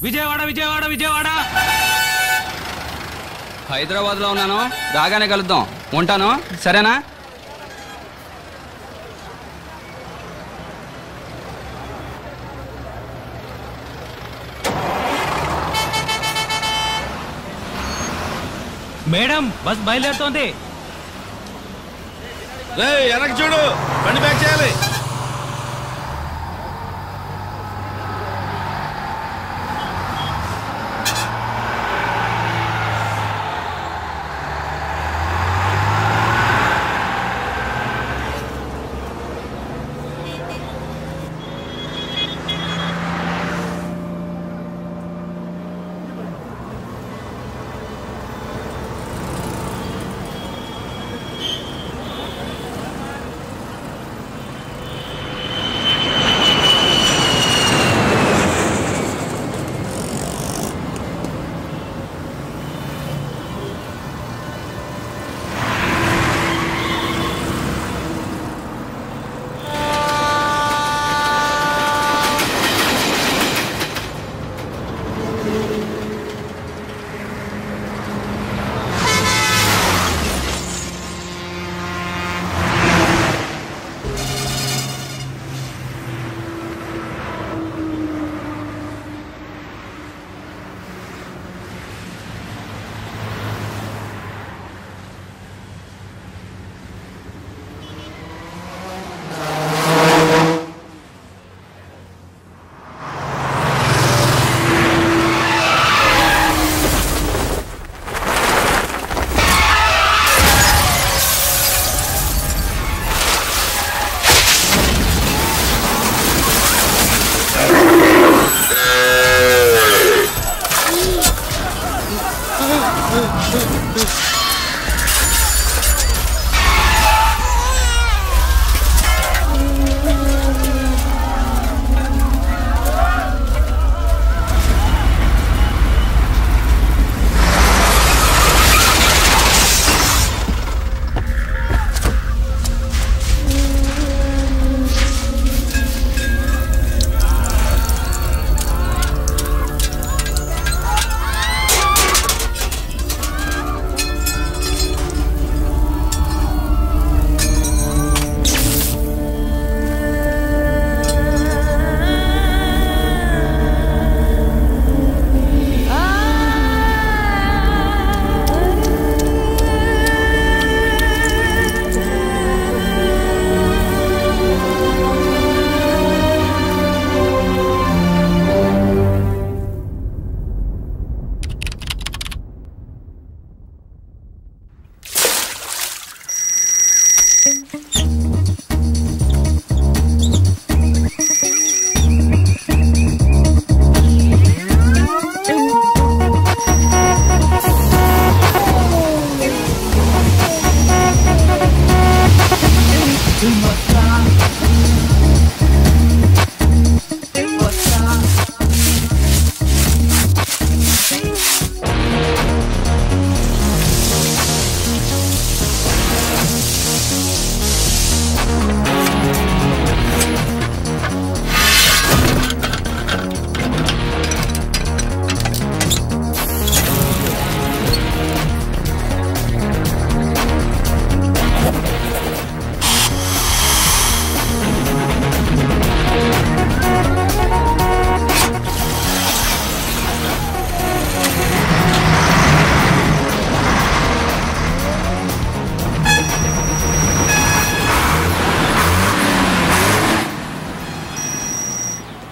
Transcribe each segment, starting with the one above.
విజయవాడ విజయవాడ విజయవాడ. హైదరాబాద్ లో ఉన్నాను, రాగానే కలుద్దాం. ఉంటాను, సరేనా? మేడం బస్ బయలుదేరుతోంది. వెనక్కి చూడు, బండి బ్యాక్ చేయాలి.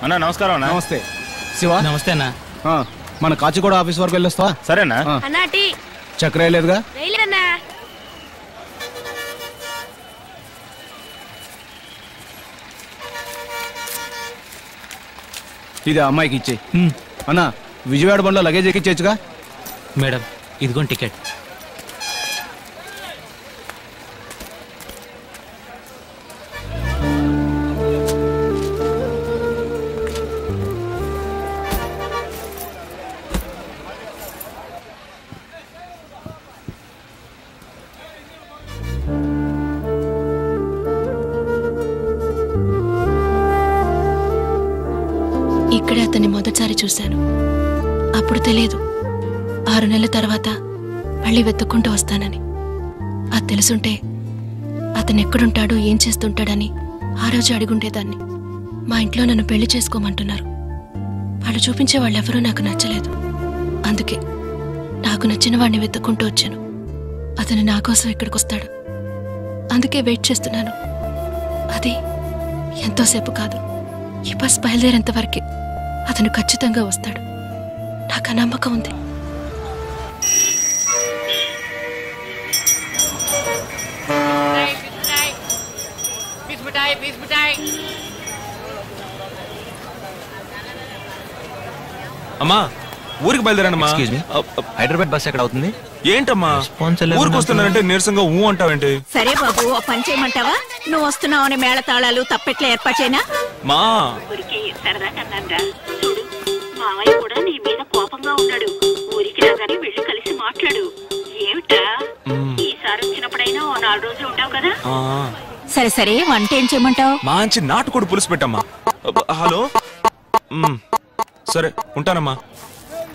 అన్నా నమస్కారం అన్న. నమస్తే శివ. నమస్తే అన్న. మన కాచిగూడ ఆఫీస్ వరకు వెళ్ళొస్తావా? సరేనా? చక్కెర లేదుగా? ఇది అమ్మాయికి ఇచ్చే అన్నా. విజయవాడ బండ్లో లగేజ్ ఎక్కించచ్చుగా? మేడం ఇదిగోండి టికెట్. ఇక్కడే అతన్ని మొదటిసారి చూశాను. అప్పుడు తెలియదు 6 నెలల తర్వాత మళ్ళీ వెతుక్కుంటూ వస్తానని. అది తెలుసుంటే అతను ఎక్కడుంటాడో ఏం చేస్తుంటాడని ఆ రోజు అడిగుండేదాన్ని. మా ఇంట్లో నన్ను పెళ్లి చేసుకోమంటున్నారు. వాళ్ళు చూపించే వాళ్ళెవరూ నాకు నచ్చలేదు. అందుకే నాకు నచ్చిన వాడిని వెతుక్కుంటూ వచ్చాను. అతను నా కోసం ఇక్కడికి వస్తాడు. అందుకే వెయిట్ చేస్తున్నాను. అది ఎంతోసేపు కాదు, ఈ బస్ బయలుదేరేంత వరకే. అతను ఖచ్చితంగా వస్తాడు. నాకు ఆ నమ్మకం ఉంది. అమ్మా ఊరికి బయలుదేరానమ్మా. ఎక్స్క్యూజ్ మీ, హైదరాబాద్ బస్ ఎక్కడ అవుతుంది? ఏంటమ్మా ఊరికి వస్తున్నారంటే నీరసంగా ఊ అంటావేంటి? సరే బాబు, ఓ పని చేయమంటావా? నువ్వు వస్తున్నావని మేళతాళాలు తప్పెట్లా ఏర్పాటైనా మా ఊరికి సరదా కన్నాంరా. చూడు, మావయ్య కూడా నీ మీద కోపంగా ఉన్నాడు. ఊరికి రాగానే వెళ్ళి కలిసి మాట్లాడు. ఏమిటా ఈసారి వచ్చినప్పుడైనా ఓ 4 రోజులు ఉంటావు కదా. సరే సరే, వంట ఏం చేయమంటావు? మంచి నాటుకోడి పులుసు పెట్టమ్మా. హలో, సరే ఉంటానమ్మా.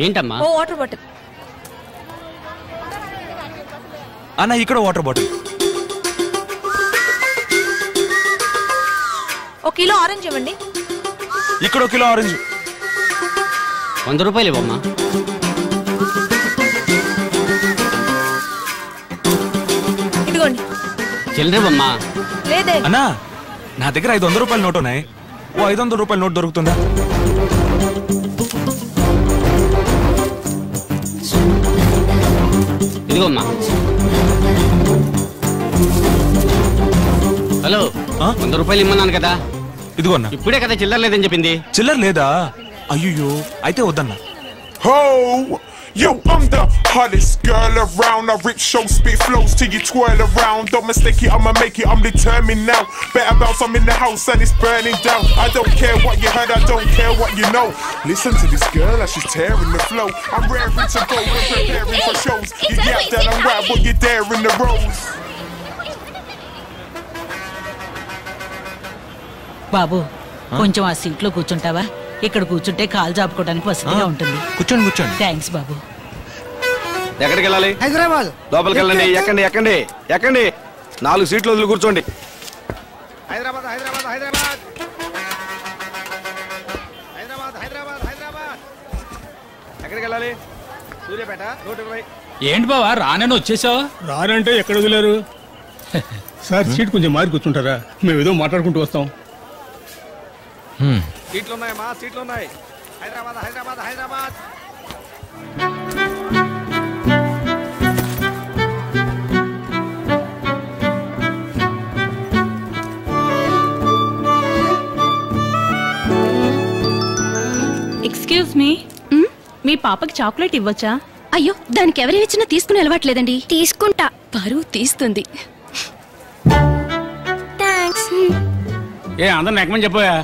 ఏంటమ్మా? ఓ వాటర్ బాటిల్. అన్న ఇక్కడ వాటర్ బాటిల్. 1 కిలో ఆరెంజ్ ఇవ్వండి. ఇక్కడ 1 కిలో ఆరెంజ్. 100 రూపాయలు ఇవ్వమ్మా. ఇదిగోండి. చిల్లరివ్వమ్మా. లేదే. అన్నా నా దగ్గర 500 రూపాయల నోట్ ఉన్నాయి. ఓ 500 రూపాయల నోట్ దొరుకుతుందా? ఇదిగోమ్మా. హలో, 100 రూపాయలు ఇమ్మన్నాను కదా. ఇదిగోన్నా. ఇప్పుడే కదా చిల్లర లేదని చెప్పింది. చిల్లర లేదా? అయ్యో, అయితే వద్దన్నా. Ho! Yo, I'm the hottest girl around. I rip show, spit flows till you twirl around. Don't mistake it, I'ma make it, I'm determined now. Better bounce, I'm in the house and it's burning down. I don't care what you heard, I don't care what you know. Listen to this girl as she's tearing the flow. I'm raring to go and preparing for shows. You yap that I'm right, but you're there in the rows. బాబు, కొంచెం ఆ సీట్లో కూర్చుంటావా? ఇక్కడ కూర్చుంటే కాలు జాపుకోవడానికి వసతిగా ఉంటుంది. కూర్చోండి కూర్చోండి. Thanks బాబు. ఎక్కడికి వెళ్ళాలి? హైదరాబాద్. లోపలికి వెళ్ళండి. ఎక్కండి ఎక్కండి ఎక్కండి. 4 సీట్లు వదిలి కూర్చోండి. హైదరాబాద్ హైదరాబాద్ హైదరాబాద్ హైదరాబాద్ హైదరాబాద్ హైదరాబాద్. ఎక్కడికి వెళ్ళాలి? సూర్యాపేట 120. ఏంటి బావా రానని వచ్చేసావు? రానంటే ఎక్కడ వదిలేరు సార్? సీట్ కొంచెం మారి కూర్చుంటారా? మేము ఏదో మాట్లాడుకుంటూ వస్తాం. సీట్లు ఉన్నాయమ్మా, సీట్లు ఉన్నాయి. హైదరాబాద్ హైదరాబాద్ హైదరాబాద్. ఎక్స్క్యూజ్ మీ, మీ పాపకి చాక్లెట్ ఇవ్వచ్చా? అయ్యో, దానికి ఎవరిచ్చినా తీసుకుని అలవాట్లేదండి. తీసుకుంటా. పరువు తీస్తుంది. థ్యాంక్స్. ఏ అందరిని ఎక్కమని చెప్పోయా?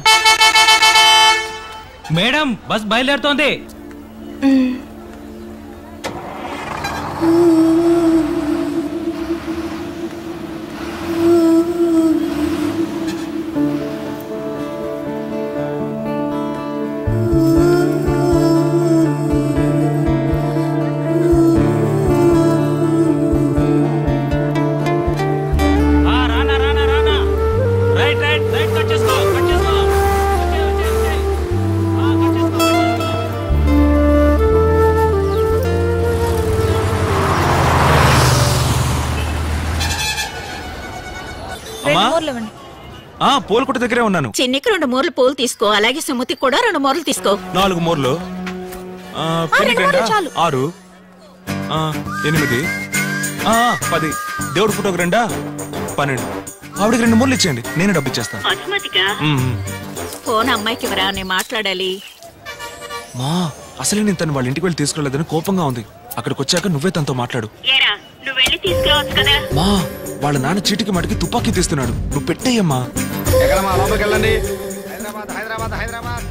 మేడం బస్ బయలుదేరుతోంది. రానా రానా రానా. రైట్ రైట్ రైట్ కట్ చేసుకో కట్ చేసుకో. పోల్కొట్టు దగ్గరే ఉన్నాను. చిన్నికి 2 మూరలు పూలు తీసుకో. అలాగే సుమతికి కూడా 2 మూరలు తీసుకో. 4 మూరలు. 6 8 10. దేవుడి ఫోటోకి 2 12. ఆవిడకి 2 మూరలు ఇచ్చేయండి, నేనే డబ్బు ఇచ్చేస్తాను. ఫోన్ అమ్మాయికి ఇవ్వరా, నేను మాట్లాడాలి. మా అసలే నేను తను వాళ్ళ ఇంటికి వెళ్ళి తీసుకురాలేదని కోపంగా ఉంది. అక్కడికి వచ్చాక నువ్వే తనతో మాట్లాడు. మా వాళ్ళ నాన్న చీటికి మటుకి తుపాకీ తీస్తున్నాడు, నువ్వు పెట్టేయమ్మా. ఎక్కడమ్మా? లోపలికి వెళ్ళండి. హైదరాబాద్ హైదరాబాద్ హైదరాబాద్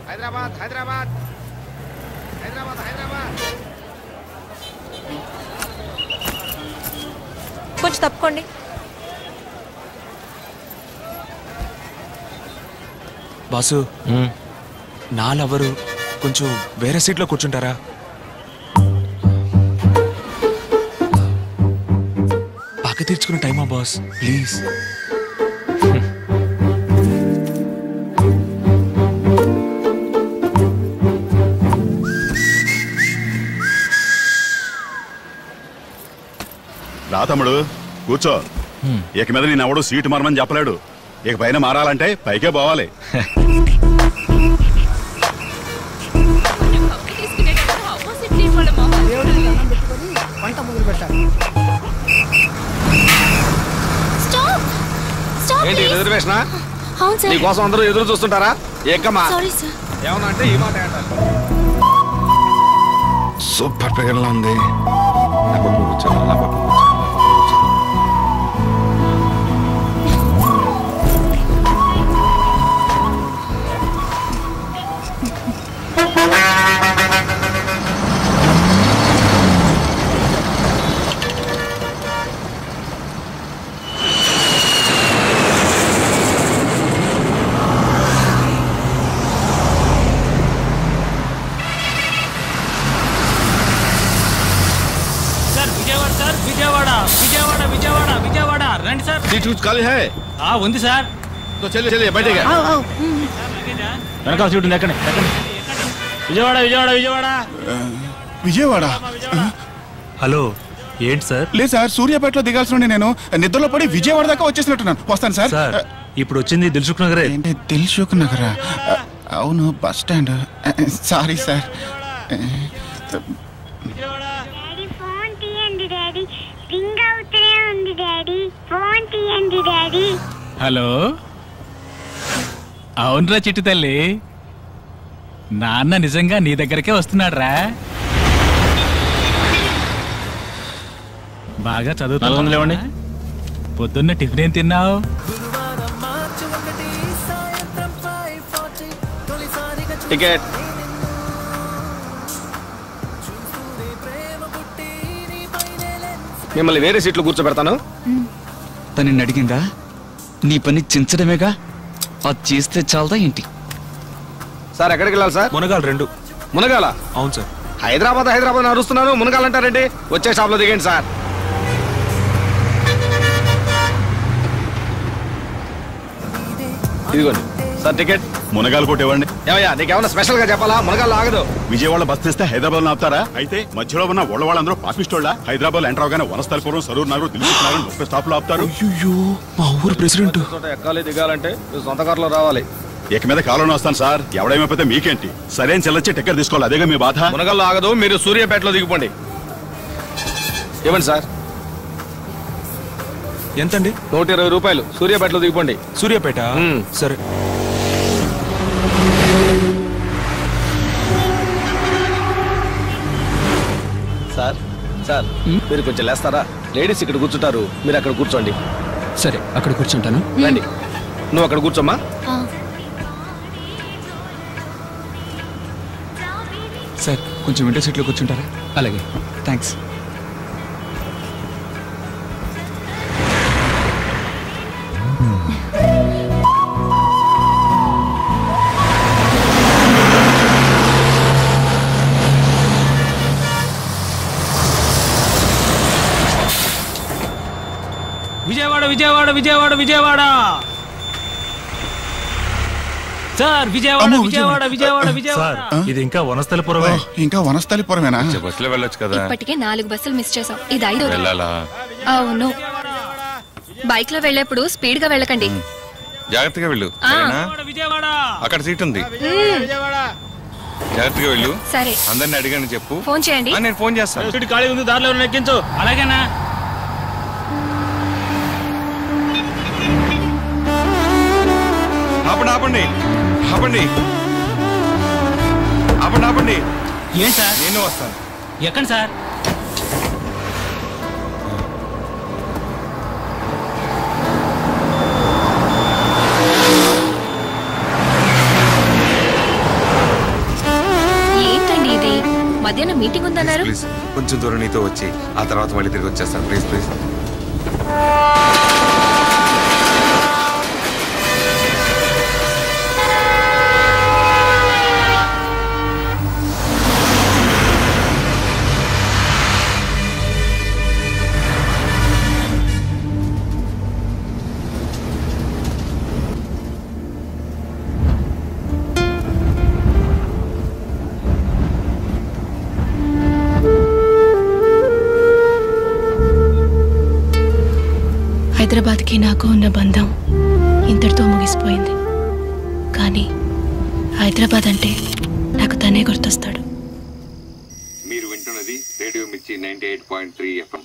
హైదరాబాద్ హైదరాబాద్ హైదరాబాద్ హైదరాబాద్. కొంచెం తప్పుకోండి. బాసు, నా లవరు కొంచెం వేరే సీట్లో కూర్చుంటారా? పక్క తీర్చుకునే టైమా బాస్, ప్లీజ్. రా తమ్ముడు కూర్చో. ఇక మీద నేను ఎవడు సీటు మారమని చెప్పలేడు. ఇక పైన మారాలంటే పైకే పోవాలి. ఏంటి రిజర్వేషనా? నీకోసం అందరూ ఎదురు చూస్తుంటారా? ఏకమ్మా ఏమన్నా అంటే ఈ మాట సూపర్ పిగర్లా ఉంది. రండి సార్. సీట్ ఖాళీ హై? ఉంది సార్. तो चलिए चलिए बैठेगा. వెనకాల సీట్ ఉంది, ఎక్కండి ఎక్కండి. విజయవాడ విజయవాడ విజయవాడ విజయవాడ. హలో, ఏంటి సార్? లేదు సార్, సూర్యాపేటలో దిగాల్సిన నేను నిద్రలో పడి విజయవాడ దాకా వచ్చేసినట్టున్నాను. వస్తాను సార్. ఇప్పుడు వచ్చింది దిల్సుఖ్ నగరే. ఏంటి దిల్సుఖ్ నగరా? అవును, bus stand. Sorry sir. Hello, అవునరా చిట్టు తల్లి, నాన్న నిజంగా నీ దగ్గరకే వస్తున్నాడు రా. బాగా చదువుతావులేవండి. పొద్దున్న టిఫిన్ ఏం తిన్నావు? టికెట్. మిమ్మల్ని వేరే సీట్లు కూర్చోబెడతాను. తను అడిగిందా? నీ పని చించడమేగా, అది చేస్తే చాలదా ఏంటి? సార్ ఎక్కడికి వెళ్ళాలి సార్? మునగాల 2. మునగాల? అవును సార్. హైదరాబాద్ హైదరాబాద్ అరుస్తున్నారు, మునగాలంటారండి. వచ్చే స్టాప్ లో దిగండి సార్. ఇదిగోండి సార్ టికెట్. మునగాలు కొట్టేవాడిని. ఏమయ్యా, నీకేమన్నా స్పెషల్ గా చెప్పాలా? మునగాలు ఆగదు. విజయవాడ బస్ తెస్తే హైదరాబాద్ లో ఆపుతారా? అయితే మధ్యలో ఉన్న వాళ్ళందరూ పాపిస్టోళ్ళ. హైదరాబాద్ ఎంటర్ అవగానే వనస్థలపురం, సరూర్ నగర్, దిల్సుఖ్ నగర్ 30 స్టాప్ లో ఆపుతారు. మా ఊరు ప్రెసిడెంట్. ఎక్కాలి దిగాలంటే సొంత కారులో రావాలి. ఇక మీద కాలంలో వస్తాను సార్. ఎవడేమైపోతే మీకేంటి? సరైన చెల్లొచ్చి టికెట్ తీసుకోవాలి, అదేగా మీ బాధ. మునగాల్లో ఆగదు, మీరు సూర్యాపేటలో దిగిపోండి. ఇవ్వండి సార్. ఎంతండి? 120 రూపాయలు. సూర్యాపేటలో దిగిపోండి. సూర్యాపేట? సరే. సార్ సార్, మీరు కొంచెం లేస్తారా? లేడీస్ ఇక్కడ కూర్చుంటారు, మీరు అక్కడ కూర్చోండి. సరే, అక్కడ కూర్చుంటాను. రండి, నువ్వు అక్కడ కూర్చోమ్మా. సార్, కొంచెం విండో సీట్లో కూర్చుంటారా? అలాగే, థ్యాంక్స్. విజయవాడ విజయవాడ విజయవాడ విజయవాడ సార్. విజయవాడ విజయవాడ విజయవాడ విజయవాడ. ఇది ఇంకా వనస్థలిపురమే. ఇంకా వనస్థలిపురమేనా? బస్సులో వెళ్ళొచ్చు కదా. ఇప్పటికే 4 బస్సులు మిస్ చేసాం. ఇది 5వ. వెళ్ళాలా? అవును. బైక్ లో వెళ్ళేప్పుడు స్పీడ్ గా వెళ్ళకండి. జాగ్రత్తగా వెళ్ళు. అక్కడ సీట్ ఉంది, జాగ్రత్తగా వెళ్ళు. సరే, అందరిని అడిగాను చెప్పు. ఫోన్ చేయండి. నేను ఫోన్ చేస్తాను. సీట్ ఖాళీ ఉంది, దారిలో ఎక్కించు. అలాగేనా? ఆపండి ఆపండి ఆపండి ఆపండి ఆపండి. ఏం సార్? నేను వస్తాను. ఎక్కండి సార్. ఏంటండి ఇది? మధ్యాహ్నం మీటింగ్ ఉందన్నారు. ప్లీజ్ కొంచెం దూరం నీతో వచ్చి ఆ తర్వాత మళ్ళీ తిరిగి వచ్చేస్తాను. Please please. హైదరాబాద్కి నాకు ఉన్న బంధం ఇంతటితో ముగిసిపోయింది. కానీ హైదరాబాద్ అంటే నాకు తనే గుర్తొస్తాడు. మీరు వింటున్నది రేడియో మిర్చి 98.3 FM,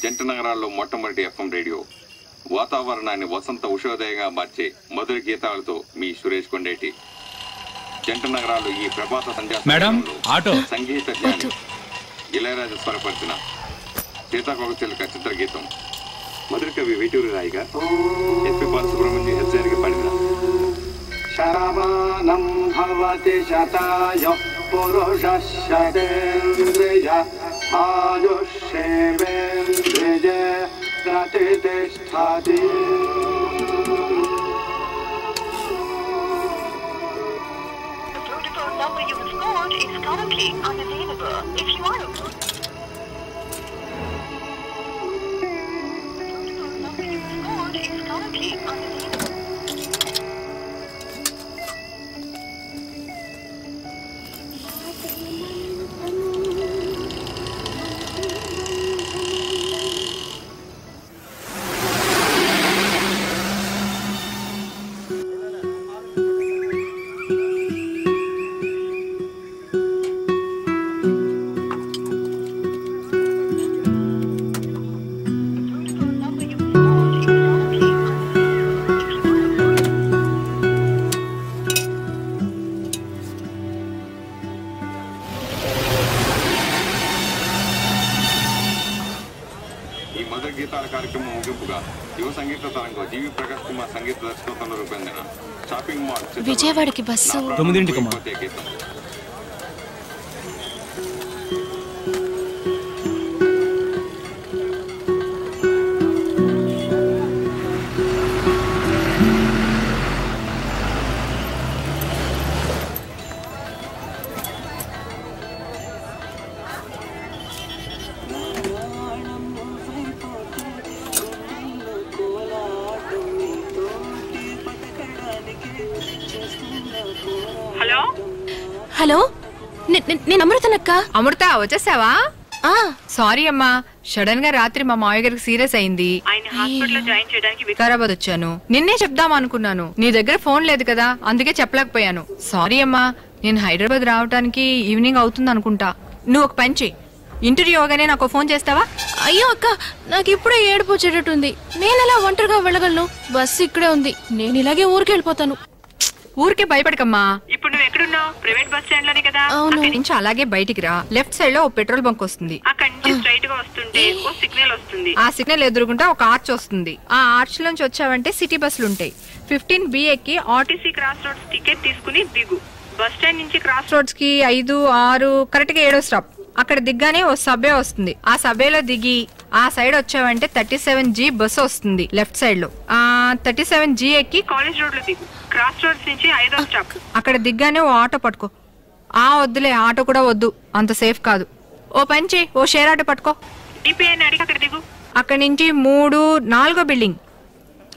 జంట నగరాల్లో మొట్టమొదటి FM రేడియో. వాతావరణాన్ని వసంత ఉషోదయంగా మార్చే మధుర గీతాలతో మీ సురేష్ కొండేటి. జంట నగరాలు ఈ ప్రభాత సంధ్యా సంగీత జ్ఞాని ఇళయరాజా స్వరపరిచిన సీతాకోకచిలుక చిత్రగీతం మధుర కవి వేటూరి రాయిగా ఎస్పి బాలసుబ్రహ్మణ్యం హెచ్చరిక పాడిన శరవాణం భవతి శతాయ పురుషశతేంద్రియ ఆయుష్యేవేంద్రియ ప్రతిష్ఠతి. number you have called is currently unavailable. If you are కార్యక్రమం ముగింపుగా యువ సంగీత తరంగం జీవి ప్రకాష్ కుమార్ సంగీత దర్శకత్వంలో రూపొందిన షాపింగ్ మాల్ విజయవాడకి బస్సు 9ంటికి. హలో, నేను అమృతనక్క. అమృత వచ్చేసావా? సారీ అమ్మా, సడన్ గా రాత్రి మా మావయ్య గారికి సీరియస్ అయింది. ఆయన హాస్పిటల్ లో జాయిన్ చేయడానికి వికారాబాద్ వచ్చాను. నిన్నే చెప్దాం అనుకున్నాను, నీ దగ్గర ఫోన్ లేదు కదా, అందుకే చెప్పలేకపోయాను. సారీ అమ్మా, నేను హైదరాబాద్ రావడానికి ఈవినింగ్ అవుతుంది అనుకుంటా. నువ్వు ఒక పని చెయ్యి, ఇంటర్వ్యూ అవగానే నాకు ఫోన్ చేస్తావా? అయ్యో అక్క, నాకు ఇప్పుడే ఏడుపు వచ్చేటట్టుంది. నేను ఎలా ఒంటరిగా వెళ్ళగలను? బస్సు ఇక్కడే ఉంది, నేను ఇలాగే ఊరికి వెళ్ళిపోతాను. ఊరికే భయపడకమ్మా. ఇప్పుడు నువ్వు ఎక్కడున్నావు? ప్రైవేట్ బస్ స్టాండ్ లోనే కదా. అక్కడి నుంచి అలాగే బయటికి రా, లెఫ్ట్ సైడ్ లో ఒక పెట్రోల్ బంక్ వస్తుంది. అక్కడి నుంచి స్ట్రైట్ గా వస్తుంటే ఓ సిగ్నల్ వస్తుంది. ఆ సిగ్నల్ ఎదురుకుంటా ఒక ఆర్చ్ వస్తుంది. ఆ ఆర్చ్ నుంచి వచ్చావంటే సిటీ బస్సులు ఉంటాయి. 15B ఎక్కి ఆర్టీసీ క్రాస్ రోడ్స్ టికెట్ తీసుకుని దిగు. బస్ స్టాండ్ నుంచి క్రాస్ రోడ్స్ కి 5, 6 కరెక్ట్ గా 7వ స్టాప్. అక్కడ దిగ్గానే ఓ సబ్వే వస్తుంది. ఆ సబ్వేలో దిగి ఆ సైడ్ వచ్చావంటే 37G బస్సు వస్తుంది లెఫ్ట్ సైడ్ లో. 37G ఎక్కి కాలేజ్ రోడ్ లో దిగు. క్రాస్ రోడ్స్ నుంచి 5వ స్టాప్. అక్కడ దిగ్గానే ఓ ఆటో పట్టుకో. వద్దులే, ఆటో కూడా వద్దు, అంత సేఫ్ కాదు. ఓ పని చేయి, ఓ షేర్ ఆటో పట్టుకో. అక్కడ దిగు. అక్కడి నుంచి 3, 4వ బిల్డింగ్,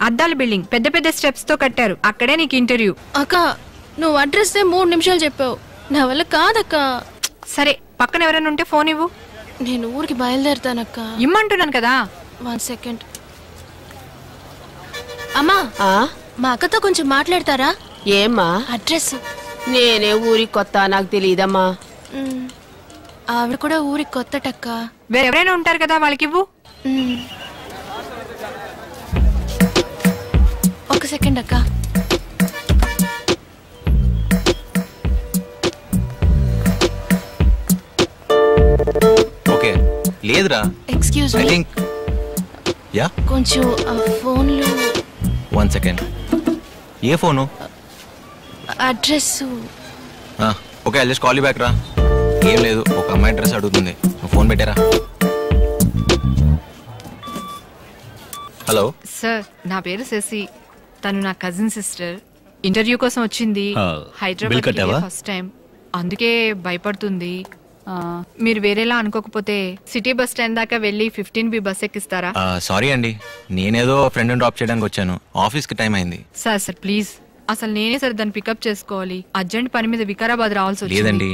అద్దాల బిల్డింగ్, పెద్ద పెద్ద స్టెప్స్ తో కట్టారు. అక్కడే నీకు ఇంటర్వ్యూ. అక్క, నువ్వు అడ్రస్ 3 నిమిషాలు చెప్పావు, నా వల్ల కాదక్క. సరే, పక్కన ఎవరైనా ఉంటే ఫోన్ ఇవ్వు. నేను ఊరికి బయలుదేరుతానక్క. ఇమ్మంటున్నాను కదా. 1 సెకండ్. అమ్మా, మా అక్కతో కొంచెం మాట్లాడతారా? ఏమ్మా? అడ్రస్. నేనే ఊరికి కొత్త, నాకు తెలియదమ్మా. ఆవిడ కూడా ఊరికి కొత్తటక్క. వేరెవరైనా ఉంటారు కదా, వాళ్ళకి ఇవ్వు. 1 సెకండ్ అక్క. ఓకే, లేదురా. Excuse me. I think yeah, కొంచెం ఆ ఫోన్ లో 1 second. A phone? Address. Okay, I just call you back రా. ఏం లేదు, ఒక అమ్మాయి అడ్రస్ అడుగుతుంది, ఫోన్ పెట్టారా? హలో సార్, నా పేరు శశి, తను నా కజిన్ సిస్టర్. ఇంటర్వ్యూ కోసం వచ్చింది. హైదరాబాద్ ఫస్ట్ టైం, అందుకే భయపడుతుంది. మీరు వేరేలా అనుకోకపోతే సిటీ బస్ స్టాండ్ దాకా వెళ్ళి 15B బస్ ఎక్కిస్తారా? సారీ అండి, నేనేదో ఫ్రెండ్ డ్రాప్ చేయడానికి వచ్చాను, ఆఫీస్ కి టైం అయింది. సార్ ప్లీజ్, అసలు నేనే సరే దాన్ని పికప్ చేసుకోవాలి. అర్జెంట్ పని మీద వికారాబాద్ రావాల్సి వచ్చింది. లేదండి,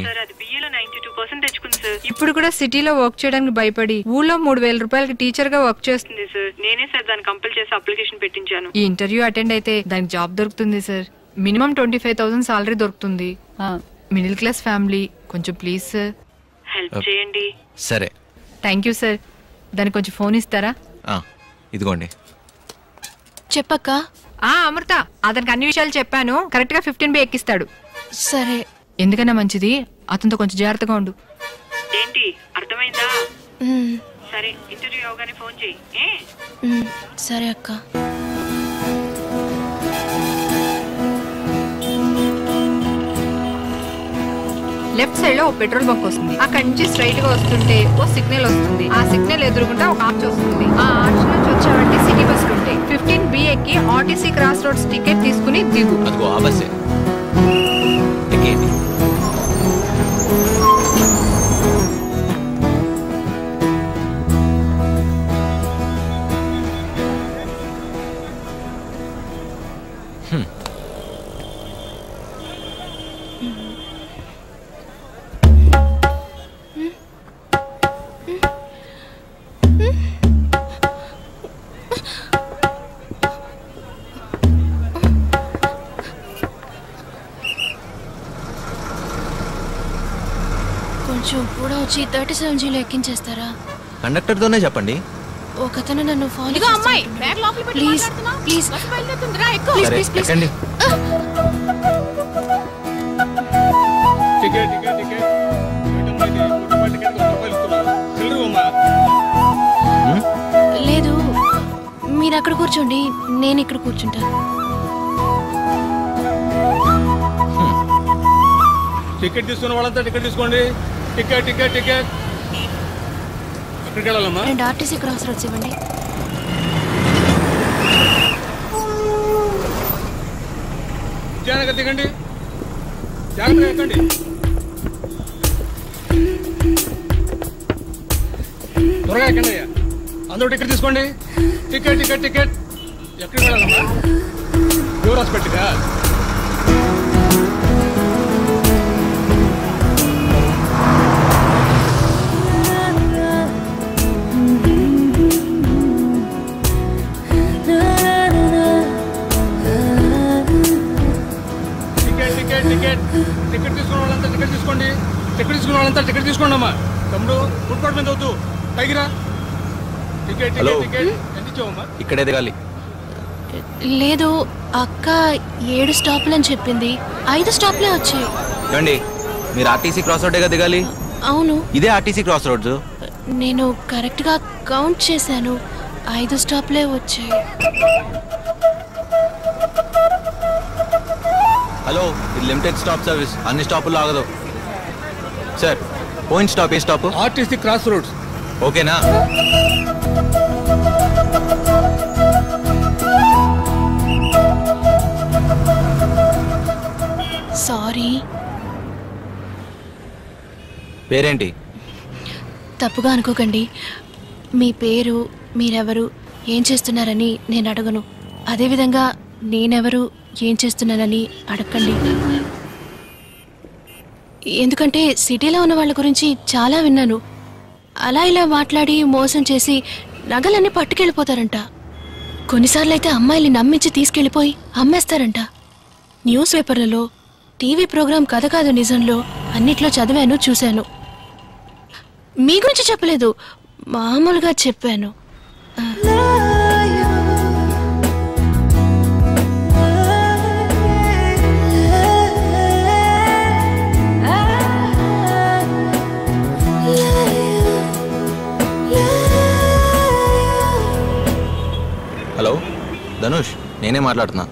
ఇప్పుడు కూడా సిటీలో వర్క్ చేయడానికి భయపడి ఊళ్ళో 3,000 రూపాయలకి టీచర్ గా వర్క్ చేస్తుంది సార్. నేనే సార్ దాన్ని కంపల్ చేసి అప్లికేషన్ పెట్టించాను. ఈ ఇంటర్వ్యూ అటెండ్ అయితే దానికి జాబ్ దొరుకుతుంది సార్. మినిమం 25,000 సాలరీ దొరుకుతుంది. మిడిల్ క్లాస్ ఫ్యామిలీ, కొంచెం ప్లీజ్ సార్ హెల్ప్ చేయండి. సరే, థ్యాంక్ యూ సార్. దానికి కొంచెం ఫోన్ ఇస్తారా? ఇదిగోండి. చెప్పక్క. అమృత, అతనికి అన్ని విషయాలు చెప్పాను. కరెక్ట్ గా 15B ఎక్కిస్తాడు. సరే. ఎందుకన్నా మంచిది, అతనితో కొంచెం జాగ్రత్తగా ఉండు. ఏంటి అర్థమైందా? సరే, ఇంటర్వ్యూ అవగానే ఫోన్ చెయ్యి. సరే అక్క. లెఫ్ట్ సైడ్ లో ఒక పెట్రోల్ బంక్ వస్తుంది. అక్కడి నుంచి స్ట్రైట్ గా వస్తుంటే ఓ సిగ్నల్ వస్తుంది. ఆ సిగ్నల్ ఎదురుకుంటా ఒక ఆర్చ్ వస్తుంది. ఆ ఆర్చ్ నుంచి వచ్చావంటే సిటీ బస్సులు ఉంటాయి. 15B ఎక్కి ఆర్టీసీ క్రాస్ రోడ్స్ టికెట్ తీసుకుని దిగు. అదిగో ఆ బస్సే. ఎక్కేయండి. కొంచెం కూడా వచ్చి 37Gలో ఎక్కించేస్తారా? కండక్టర్ తోనే చెప్పండి. ఒకతను నన్ను ఫాలో చేస్తున్నాడు. ప్లీజ్ ప్లీజ్ ప్లీజ్ ప్లీజ్ ఎక్కండి. లేదు, మీరు అక్కడ కూర్చోండి, నేను ఇక్కడ కూర్చుంటాను. టికెట్ తీసుకున్న వాళ్ళంతా టికెట్ తీసుకోండి. Ticket ticket ticket. ఎక్కడికి వెళ్ళాలమ్మా? 2 ఆర్టీసీ క్రాస్ రోడ్స్ ఇవ్వండి. జాగ్రత్తగా దిగండి, జాగ్రత్తగా ఎక్కండి. త్వరగా ఎక్కండి అయ్యా. అందరూ టికెట్ తీసుకోండి. Ticket ticket ticket. ఎక్కడికి వెళ్ళాలమ్మా? యువర్ హాస్పిటల్గా? టికెట్ తీసుకున్న వాళ్ళంతా టికెట్ తీసుకోండి. టికెట్ తీసుకున్న వాళ్ళంతా టికెట్ తీసుకోండి అమ్మా. తమ్ముడు ఫుట్పాత్ మీద వద్దు, పైకిరా. Ticket ticket ticket. ఎంత ఇచ్చావమ్మా? ఇక్కడే దిగాలి. లేదు, అక్క 7 స్టాప్లు అని చెప్పింది. 5 స్టాప్లే వచ్చాయి. ఏమండి, మీరు ఆర్టీసీ క్రాస్ రోడ్గా దిగాలి. అవును, ఇదే ఆర్టీసీ క్రాస్ రోడ్స్. నేను కరెక్ట్ గా కౌంట్ చేశాను. 5 స్టాప్లే వచ్చాయి. హలో, ఇది లిమిటెడ్ స్టాప్ సర్వీస్, అన్ని స్టాపుల్లో ఆగదు. సార్, పోయిన స్టాప్ ఏ స్టాప్? RTC cross roads. ఓకేనా? సారీ. పేరేంటి? తప్పుగా అనుకోకండి. మీ పేరు, మీరెవరు, ఏం చేస్తున్నారని నేను అడగను. అదేవిధంగా నేనెవరు, ఏం చేస్తున్నానని అడగండి. ఎందుకంటే సిటీలో ఉన్న వాళ్ళ గురించి చాలా విన్నాను. అలా ఇలా మాట్లాడి మోసం చేసి నగలన్నీ పట్టుకెళ్ళిపోతారంట. కొన్నిసార్లు అయితే అమ్మాయిల్ని నమ్మించి తీసుకెళ్ళిపోయి అమ్మేస్తారంట. న్యూస్ పేపర్లలో, టీవీ ప్రోగ్రాం కథ కాదు నిజంలో అన్నిట్లో చదివాను, చూశాను. మీ గురించి చెప్పలేదు, మామూలుగా చెప్పాను. హలో ధనుష్, నేనే మాట్లాడుతున్నా.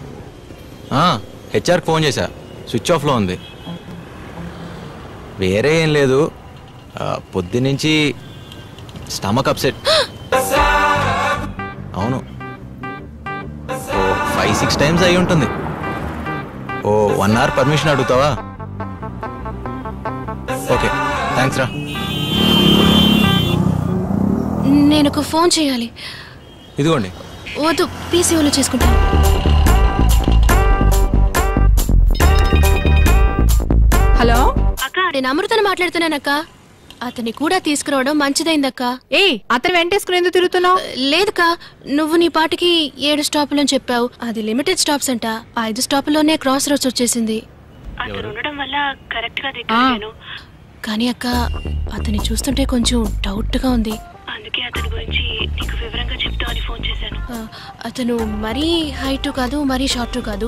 హెచ్ఆర్కి ఫోన్ చేశా, స్విచ్ ఆఫ్లో ఉంది. వేరే ఏం లేదు, పొద్దునుంచి స్టమక్ అప్సెట్. అవును, ఓ 5-6 టైమ్స్ అయి ఉంటుంది. ఓ 1 అవర్ పర్మిషన్ అడుగుతావా? ఓకే, థ్యాంక్స్ రా. నేను ఒక ఫోన్ చేయాలి. ఇదిగోండి. వద్దు, పీసీఓలో చేసుకుంటాను. హలో అక్క, నేను అమృతను మాట్లాడుతున్నానక్క. అతని కూడా తీసుకురావడం మంచిదైందక్క. అతను వెంటేసుకుని ఎందుకు తిరుగుతున్నావు? లేదుకా, నువ్వు నీ పాటికి 7 స్టాపులని చెప్పావు. అది లిమిటెడ్ స్టాప్స్ అంట. 5 స్టాపుల్లోనే క్రాస్ రోడ్స్ వచ్చేసింది. కానీ అక్క, అతన్ని చూస్తుంటే కొంచెం డౌట్ గా ఉంది. అందుకే అతని గురించి నీకు వివరంగా చెప్తామని ఫోన్ చేశాను. అతను మరీ హైట్ కాదు, మరీ షార్ట్ కాదు,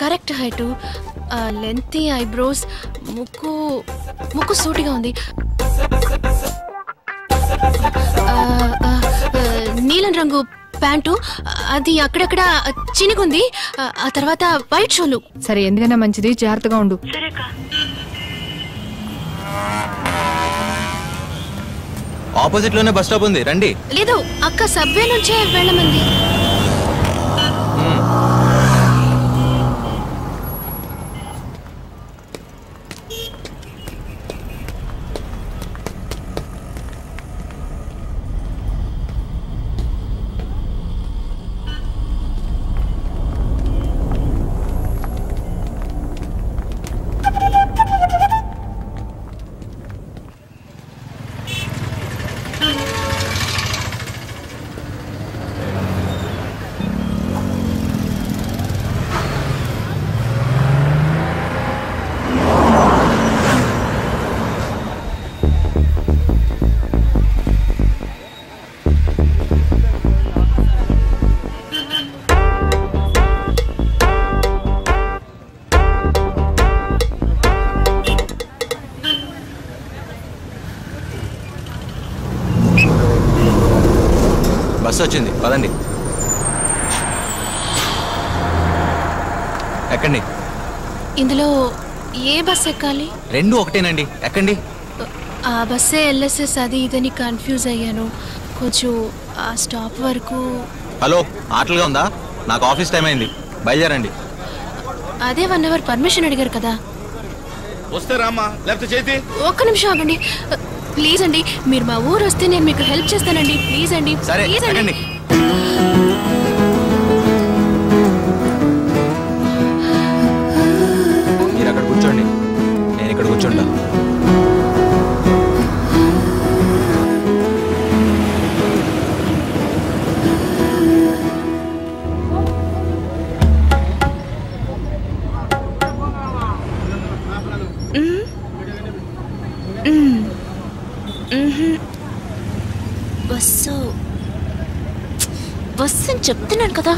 కరెక్ట్ హైట్, లెంతీ ఐబ్రోస్, ముక్కు సూటిగా ఉంది, నీలం రంగు ప్యాంటు, అది అక్కడక్కడ చినిగుంది, ఆ తర్వాత వైట్ షూలు. సరే, ఎందుకన్నా మంచిది, జాగ్రత్తగా ఉండు. ఆపోజిట్ లోనే బస్ స్టాప్ ఉంది, రండి. లేదు అక్క, సబ్వే నుంచే వెళ్ళమంది. బస్సు వచ్చింది, పదండి. ఎక్కండి. ఇందులో ఏ బస్ ఎక్కాలి? 2 ఒకటేనండి, ఎక్కండి. ఆ బస్సే ఎల్ఎస్ఎస్ అది ఇదని కన్ఫ్యూజ్ అయ్యాను కొంచెం. ఆ స్టాప్ వరకు. హలో, ఆటలుగా ఉందా? నాకు ఆఫీస్ టైం అయింది, బయలుదేరండి. అదే 1 అవర్ పర్మిషన్ అడిగారు కదా. వస్తే రామ్మా, లేకపోతే చేతి. ఒక్క నిమిషం ఆగండి ప్లీజ్ అండి. మీరు మా ఊరు వస్తే నేను మీకు హెల్ప్ చేస్తానండి. ప్లీజ్ అండి. సరే, ఎక్కండి. మీరు అక్కడ కూర్చోండి, నేను ఇక్కడ కూర్చుంటా. బస్సు అని చెప్తున్నాను కదా.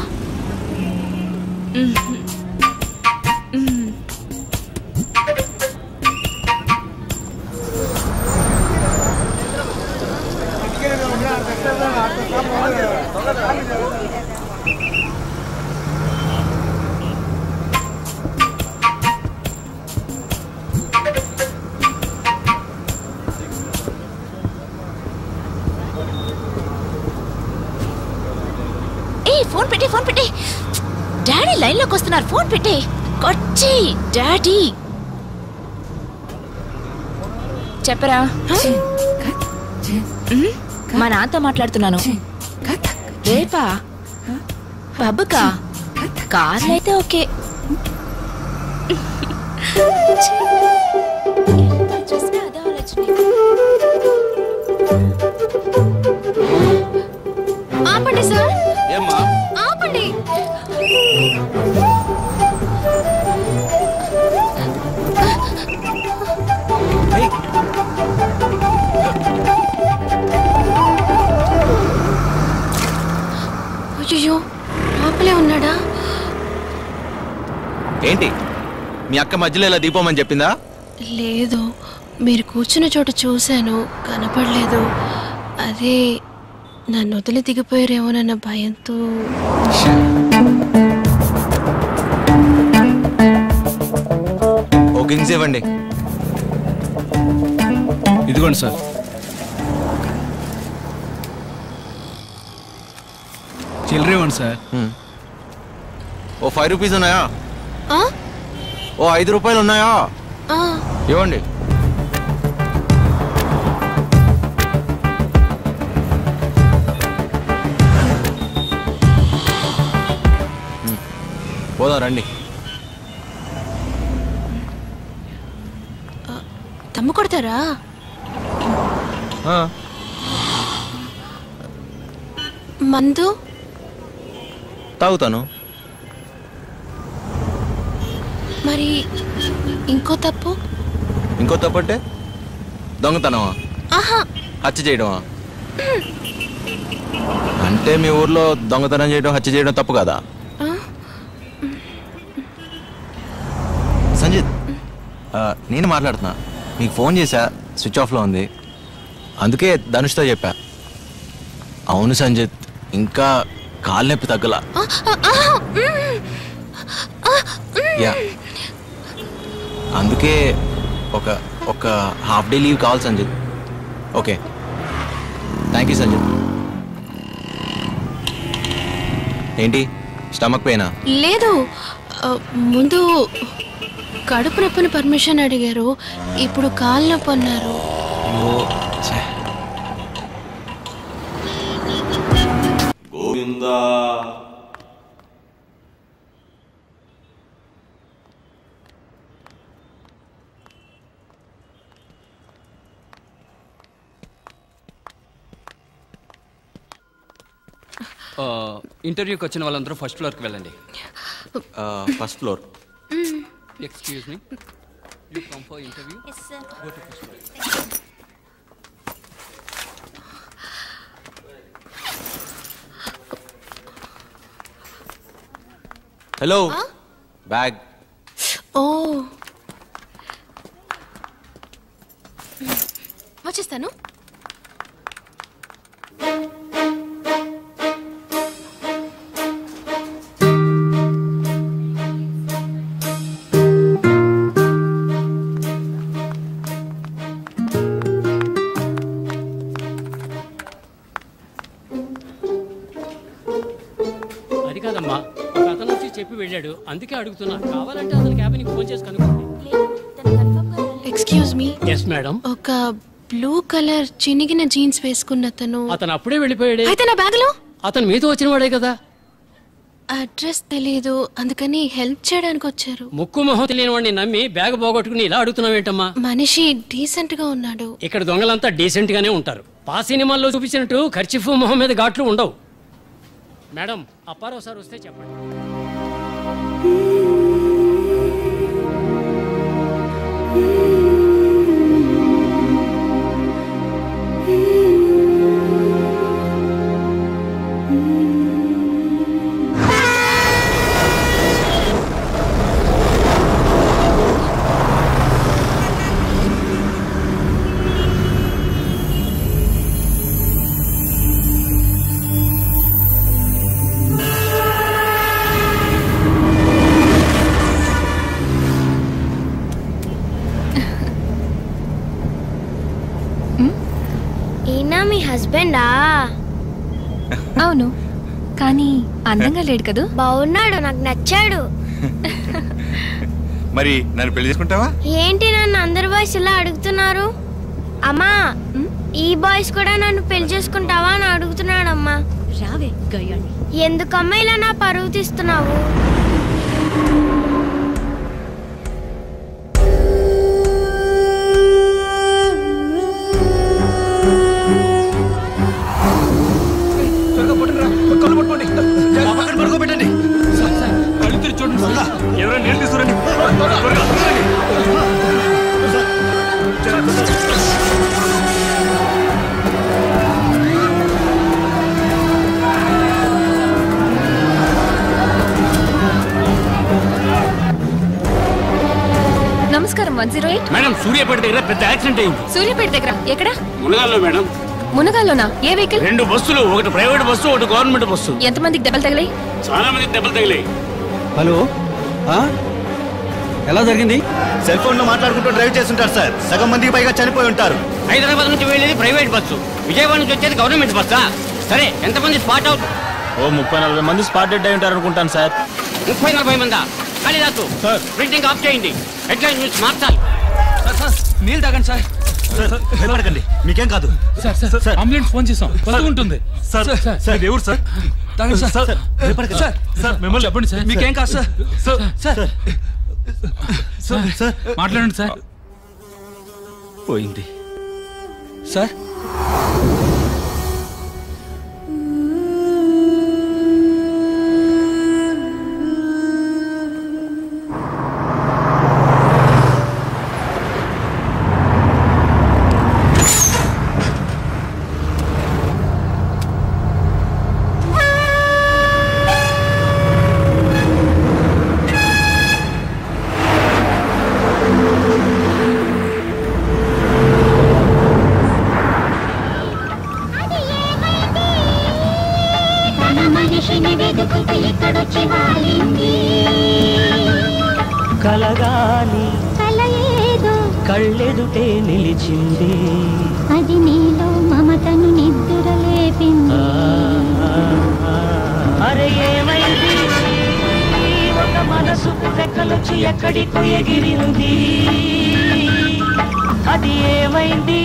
ఫోన్ పెట్టి, ఫోన్ పెట్టి. డాడీ లైన్ లోకి వస్తున్నారు, ఫోన్ పెట్టి. కొచ్చి డాడీ చెప్పరా? మా నాన్నతో మాట్లాడుతున్నాను. రేపా? పబ్బుకా? కార్లు అయితే ఓకే. ఆపండి సార్, ఏమ్మా? ఆపండి. అయ్యో, లోపలే ఉన్నాడా? ఏంటి, మీ అక్క మధ్యలో ఇలా దీపమని చెప్పిందా? లేదు, మీరు కూర్చున్న చోట చూశాను, కనపడలేదు. అదే నన్ను వదిలి దిగిపోయారేమోనన్న భయంతో. ఓ కింగ్స్ ఇవ్వండి. ఇదిగోండి సార్. చిల్లర ఇవ్వండి సార్. ఓ 5 రూపీస్ ఉన్నాయా? ఓ 5 రూపాయలు ఉన్నాయా? ఇవ్వండి. పోదాం రండి. తమ్ము కొడతారా? మందు తాగుతాను. మరి ఇంకో తప్పు? ఇంకో తప్పు అంటే దొంగతనమా, ఆహా, హత్య చేయడమా? అంటే మీ ఊర్లో దొంగతనం చేయడం, హత్య చేయడం తప్పు కదా? సంజిత్, నేను మాట్లాడుతున్నా. మీకు ఫోన్ చేశా, స్విచ్ ఆఫ్లో ఉంది. అందుకే ధనుష్తో చెప్పా. అవును సంజిత్, ఇంకా కాలు నొప్పి తగ్గలా. యా, అందుకే ఒక హాఫ్ డే లీవ్ కావాలి Sanjit. Okay, thank you Sanjit. ఏంటి, స్టమక్ పెయినా? లేదు, ముందు కడుపు నొప్పిని పర్మిషన్ అడిగారు, ఇప్పుడు కాలు నొప్పి అన్నారు. గోవిందా ఇంటర్వ్యూకి వచ్చిన వాళ్ళందరూ ఫస్ట్ ఫ్లోర్కి వెళ్ళండి. First floor. Excuse me, you come for interview? yes sir. Go to first floor. Hello, bag. ఓ, వచ్చేస్తాను. అది కాదమ్మా, ఒక అతను వచ్చి చెప్పి వెళ్ళాడు, అందుకే అడుగుతున్నా. కావాలంటే అతని క్యాబిన్కి ఫోన్ చేసి కనుక్కోండి. Excuse me. Yes madam. ఒక బ్లూ కలర్ చినిగిన జీన్స్ వేసుకున్న అతను అప్పుడే వెళ్ళిపోయాడే. అయితే నా బ్యాగ్ లో అతను మీతో వచ్చిన వాడే కదా. అడ్రస్ తెలీదు, అందుకని హెల్ప్ చేయడానికి వచ్చారు. ముక్కు మొహం తెలియని వాడిని నమ్మి బ్యాగ్ పోగొట్టుకుని ఇలా అడుగుతున్నావేంటమ్మా? మనిషి డీసెంట్ గా ఉన్నాడు. ఇక్కడ దొంగలంతా డీసెంట్ గానే ఉంటారు. పా సినిమాల్లో చూపించినట్టు ఖర్చీఫ్ మొహం మీద ఘాట్లు ఉండవు. మేడం, అప్పారావు సార్ వస్తే చెప్పండి. మీ హస్బెండా? అవును, కానీ అందంగా లేడు కదా. బాగున్నాడు, నాకు నచ్చాడు. మరి నన్ను పెళ్లి చేసుకుంటావా? ఏంటి నన్ను అందరు బాయ్స్ ఇలా అడుగుతున్నారు? అమ్మా, ఈ బాయ్స్ కూడా నన్ను పెళ్లి చేసుకుంటావా అని అడుగుతున్నాడమ్మా. రావే గయ్యాన్ని. ఎందుకమ్మా ఇలా నా పరువు తీస్తున్నావు? పడుకోబెట్టండి. కళ్ళు తెరిచి చూడండి. ఎవరైనా నీళ్ళు తీసుకురండి. నమస్కారం. 108 మేడం, సూర్యాపేట దగ్గర పెద్ద యాక్సిడెంట్ అయింది. సూర్యాపేట దగ్గర ఎక్కడ? మునగాల్లో మేడం. మునగాల్లోనా? ఏ వెహికల్? 2 బస్సులు, ఒకటి ప్రైవేట్ బస్సు, ఒకటి గవర్నమెంట్ బస్సు. ఎంతమందికి దెబ్బలు తగిలాయి? చాలా మందికి దెబ్బలు తగిలాయి. హలో, ఎలా జరిగింది? సెల్ ఫోన్ లో మాట్లాడుకుంటూ డ్రైవ్ చేస్తుంటారు సార్. సగం మందికి పైగా చనిపోయి ఉంటారు. హైదరాబాద్ నుంచి వెళ్ళేది ప్రైవేట్ బస్సు, విజయవాడ నుంచి వచ్చేది గవర్నమెంట్ బస్సా? సరే, ఎంతమంది స్పాట్ అవుట్? ఓ 30-40 మంది స్పాట్ డెడ్ అయి ఉంటారు అనుకుంటాను సార్. 30-40 మందా? కాళీదాసు, ప్రింటింగ్ ఆఫ్ చేయండి. హెడ్లైన్ న్యూస్ మార్చాలి. నీళ్ళు తాగండి సార్. భయపడకండి, మీకేం కాదు. సార్, అంబులెన్స్ ఫోన్ చేసాం, బస్సు ఉంటుంది. సార్ సార్, ఎవరు సార్? తాగండి సార్. భయపడకండి సార్. సార్, మిమ్మల్ని చెప్పండి సార్. మీకేం కాదు సార్. సార్ సార్ మాట్లాడండి సార్. పోయింది సార్. కలగాని కళ్ళెదుటే నిలిచింది, అది నీలో మమతను నిద్దురలేపింది. అరే ఏమైంది, ఒక మనసుకు రెక్కలొచ్చి ఎక్కడికో ఎగిరింది, అది ఏమైంది?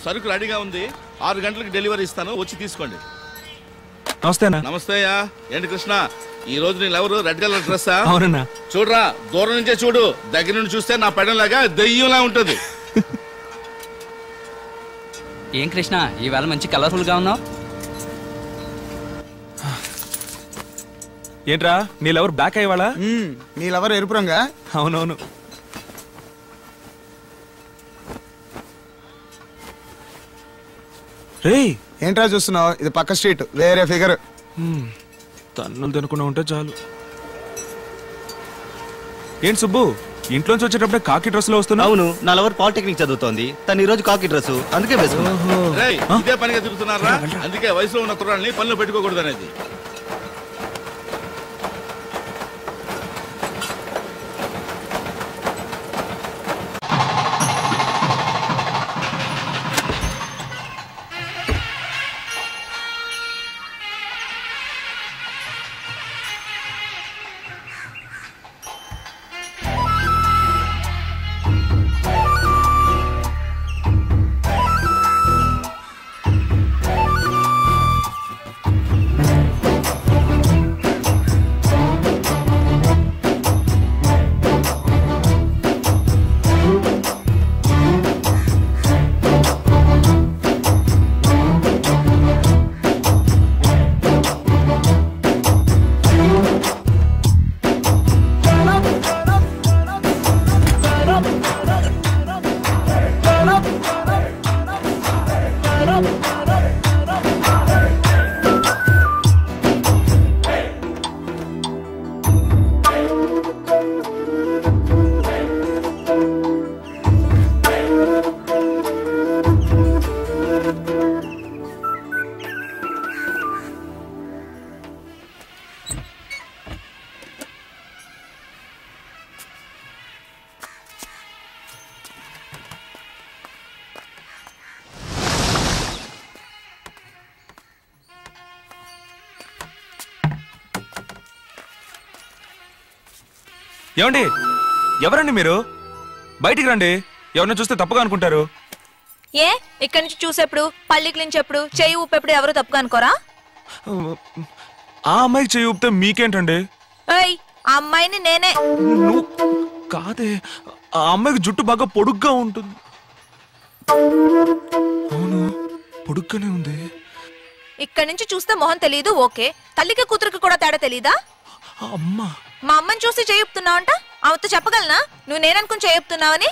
సరుకు రెడీగా ఉంది, 6 గంటలకు డెలివరీ ఇస్తాను, వచ్చి తీసుకోండి. నమస్తేనా. నమస్తేయా. ఏంటి కృష్ణ, ఈ రోజు నీళ్ళెవరు? Red colour డ్రెస్సా? అవునన్నా. చూడరా, దూరం నుంచే చూడు, దగ్గర నుండి చూస్తే నా పెడంలాగా దెయ్యంలా ఉంటది. ఏం కృష్ణ, ఈవేళ మంచి కలర్ఫుల్ గా ఉన్నావు. ఏంట్రా నీళ్ళెవరు బ్యాక్ అయ్యేవాళ్ళ? నీళ్ళెవరు ఎరుపు రంగా? అవునవును. రే ఏంట్రా చూస్తున్నావు? ఇది పక్క స్ట్రీట్, వేరే ఫిగర్. తన్నులు తినకుండా ఉంటే చాలు. ఏంటి సుబ్బు, ఇంట్లోంచి వచ్చేటప్పుడే కాకి డ్రెస్ లో వస్తున్నావు? అవును, నా లవర్ పాలిటెక్నిక్ చదువుతోంది, తను ఈ రోజు కాకి డ్రెస్ అందుకే వేసుకున్నా. ఇదే పనిగా తిరుగుతున్నారా? అందుకే వయసులో ఉన్న కుర్రాళ్ళని పనిలో పెట్టుకోకూడదు అనేది. ఏమండి ఎవరండి మీరు? బయటికి రండి, ఎవరిని చూస్తే తప్పుగా అనుకుంటారు. ఏ ఇక్కడి నుంచి చూసేప్పుడు, పల్లి క్లించేప్పుడు, చెయ్యి ఊపేప్పుడు ఎవరు తప్పుగా అనుకోరా? ఆ అమ్మాయికి చెయ్యి ఊపితే మీకేంటండి? ఏయ్, ఆ అమ్మాయిని నేనే. నువ్వు కాదే, ఆ అమ్మాయికి జుట్టు బాగా పొడుగ్గా ఉంటుంది. అవును, పొడుగ్గానే ఉంది. ఇక్కడి నుంచి చూస్తే మొహం తెలీదు, ఓకే. తల్లికి కూతురికి కూడా తేడా తెలీదా? అమ్మా, మా అమ్మని చూసి చేయుపుతున్నావంట. ఆమెతో చెప్పగలనా నువ్వు నేననుకుని చేయుపుతున్నావని?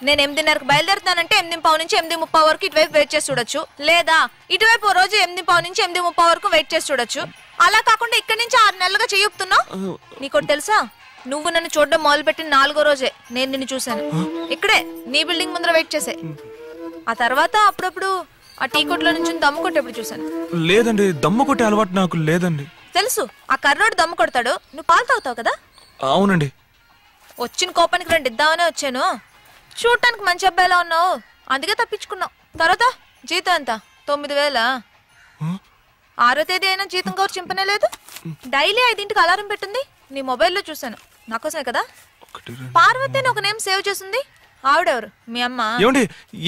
నేను 8:30కి బయలుదేరుతానంటే 8:15 నుంచి 8:30 వరకు ఇటువైపు వెయిట్ చేసి చూడొచ్చు, లేదా ఇటువైపు ఓ రోజు 8:15 నుంచి 8:30 వరకు వెయిట్ చేసి చూడొచ్చు. అలా కాకుండా ఇక్కడి నుంచి 6 నెలలుగా చేయుపుతున్నావు. నీకోటి తెలుసా, నువ్వు నన్ను చూడడం మొదలుపెట్టిన 4వ రోజే నేను నిన్ను చూశాను. ఇక్కడే నీ బిల్డింగ్ ముందర వెయిట్ చేసే. ఆ తర్వాత అప్పుడప్పుడు ఆ టీ కొట్లో నుంచి దమ్ము కొట్టేప్పుడు చూశాను. లేదండి, దమ్ము కొట్టే అలవాటు నాకు లేదండి. తెలుసు, ఆ కర్రోడు దమ్ము కొడతాడు, నువ్వు పాలు తాగుతావు కదా. అవునండి. వచ్చిన కోపానికి 2 ఇద్దామనే వచ్చాను. చూడటానికి మంచి అబ్బాయిలా ఉన్నావు, అందుకే తప్పించుకున్నావు. తర్వాత జీతం ఎంత? 9,000. 6వ తేదీ అయినా జీతం కవర్ చింపనే లేదు. డైలీ 5ంటికి అలారం పెట్టింది, నీ మొబైల్లో చూశాను. నాకోసమే కదా. పార్వతి అని ఒక నేమ్ సేవ్ చేసింది, ఆవిడెవరు? మీ అమ్మ. ఏమండి,